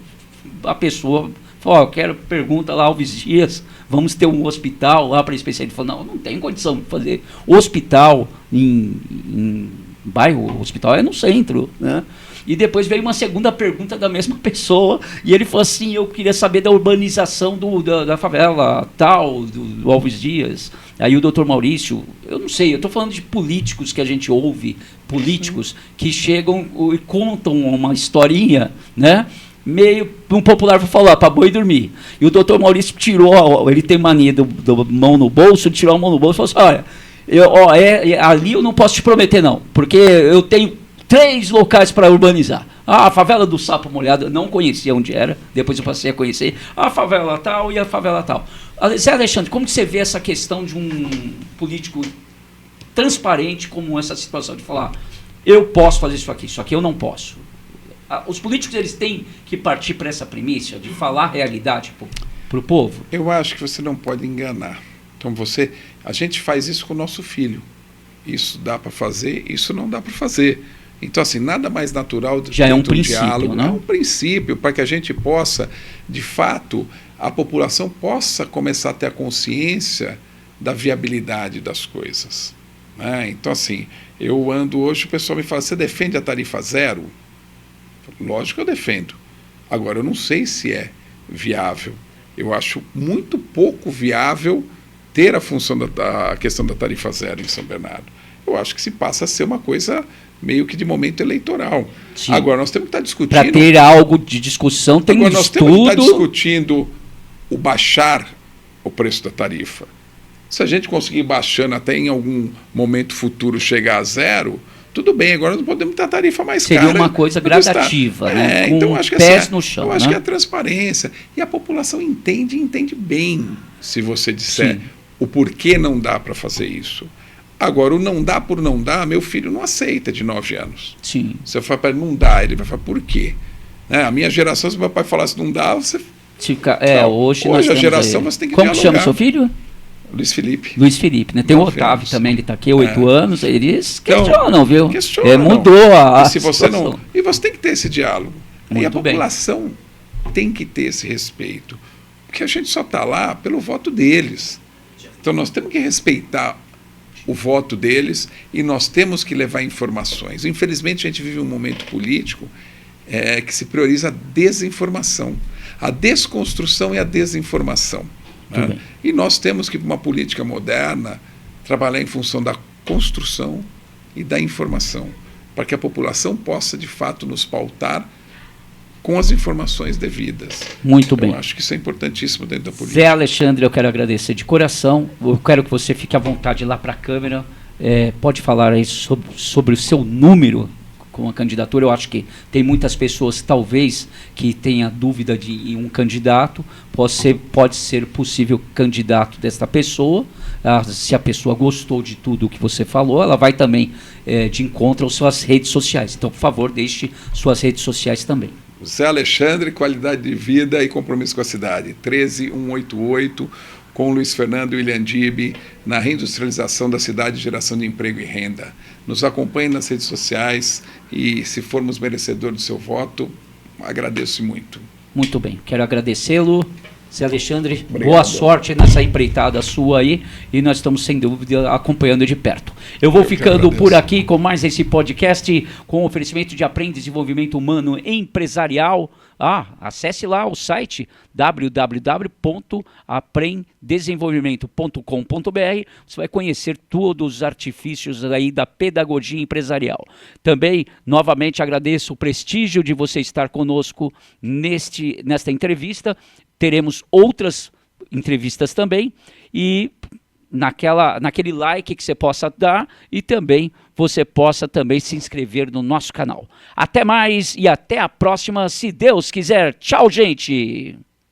a pessoa Falou, quero pergunta lá, Alves Dias, vamos ter um hospital lá para especialista. Ele falou, não tem condição de fazer hospital em bairro, hospital é no centro, né? E depois veio uma segunda pergunta da mesma pessoa, e ele falou assim, eu queria saber da urbanização da favela tal, do Alves Dias. Aí o doutor Maurício, eu não sei, eu estou falando de políticos que a gente ouve, políticos que chegam e contam uma historinha, né? Meio um popular para falar, para boi dormir. E o doutor Maurício tirou, ele tem mania do mão no bolso, tirou a mão no bolso e falou assim, olha, ali eu não posso te prometer não, porque eu tenho 3 locais para urbanizar. A favela do Sapo Molhado, eu não conhecia onde era, depois eu passei a conhecer. A favela tal e a favela tal. Zé Alexandre, como que você vê essa questão de um político transparente como essa situação de falar, eu posso fazer isso aqui eu não posso? Os políticos eles têm que partir para essa premissa de falar a realidade para o povo? Eu acho que você não pode enganar. Então a gente faz isso com o nosso filho. Isso dá para fazer, isso não dá para fazer. Então, assim, nada mais natural do que um diálogo. Não? É um princípio para que a gente possa, de fato, a população possa começar a ter a consciência da viabilidade das coisas. Né? Então, assim, eu ando hoje, o pessoal me fala, você defende a tarifa zero? Lógico que eu defendo. Agora, eu não sei se é viável. Eu acho muito pouco viável ter a função a questão da tarifa zero em São Bernardo. Eu acho que se passa a ser uma coisa meio que de momento eleitoral. Sim. Agora, nós temos que estar discutindo... Para ter algo de discussão, tem um estudo... Nós temos que estar discutindo o baixar o preço da tarifa. Se a gente conseguir baixando até em algum momento futuro chegar a zero, tudo bem, agora nós podemos ter a tarifa mais cara. Seria uma coisa gradativa, né? Com então, acho que pés no chão. Eu acho que é a transparência. E a população entende bem se você disser o porquê não dá para fazer isso. Agora, o não dá por não dá, meu filho não aceita de 9 anos. Sim. Você fala para ele, não dá, ele vai falar, por quê? Né? A minha geração, se meu pai falasse não dá, você... Hoje a geração você tem que dialogar. Como chama seu filho? Luiz Felipe. Luiz Felipe, né? Tem o Otávio também, ele está aqui há 8 anos, eles questionam, viu? Questionam. Mudou a se você não, e você tem que ter esse diálogo. Muito e a população tem que ter esse respeito. Porque a gente só está lá pelo voto deles. Então nós temos que respeitar o voto deles e nós temos que levar informações. Infelizmente, a gente vive um momento político que se prioriza a desinformação, a desconstrução e a desinformação. Né? E nós temos que, uma política moderna, trabalhar em função da construção e da informação, para que a população possa, de fato, nos pautar com as informações devidas. Muito bem. Eu acho que isso é importantíssimo dentro da política. Zé Alexandre, eu quero agradecer de coração. Eu quero que você fique à vontade lá para a câmera. Pode falar aí sobre o seu número com a candidatura. Eu acho que tem muitas pessoas, talvez, que tenham dúvida de um candidato. Pode ser possível candidato desta pessoa. Se a pessoa gostou de tudo o que você falou, ela vai também de encontro às suas redes sociais. Então, por favor, deixe suas redes sociais também. Zé Alexandre, qualidade de vida e compromisso com a cidade. 13188, com Luiz Fernando e William Dib, na reindustrialização da cidade e geração de emprego e renda. Nos acompanhe nas redes sociais e, se formos merecedores do seu voto, agradeço muito. Muito bem, quero agradecê-lo. Zé Alexandre, obrigado. Boa sorte nessa empreitada sua aí, e nós estamos, sem dúvida, acompanhando de perto. Eu vou ficando por aqui com mais esse podcast, com oferecimento de Aprem Desenvolvimento Humano Empresarial. Acesse lá o site www.apremdesenvolvimento.com.br. Você vai conhecer todos os artifícios aí da pedagogia empresarial. Também, novamente, agradeço o prestígio de você estar conosco nesta entrevista. Teremos outras entrevistas também e naquele like que você possa dar e também você possa também se inscrever no nosso canal. Até mais e até a próxima, se Deus quiser. Tchau, gente!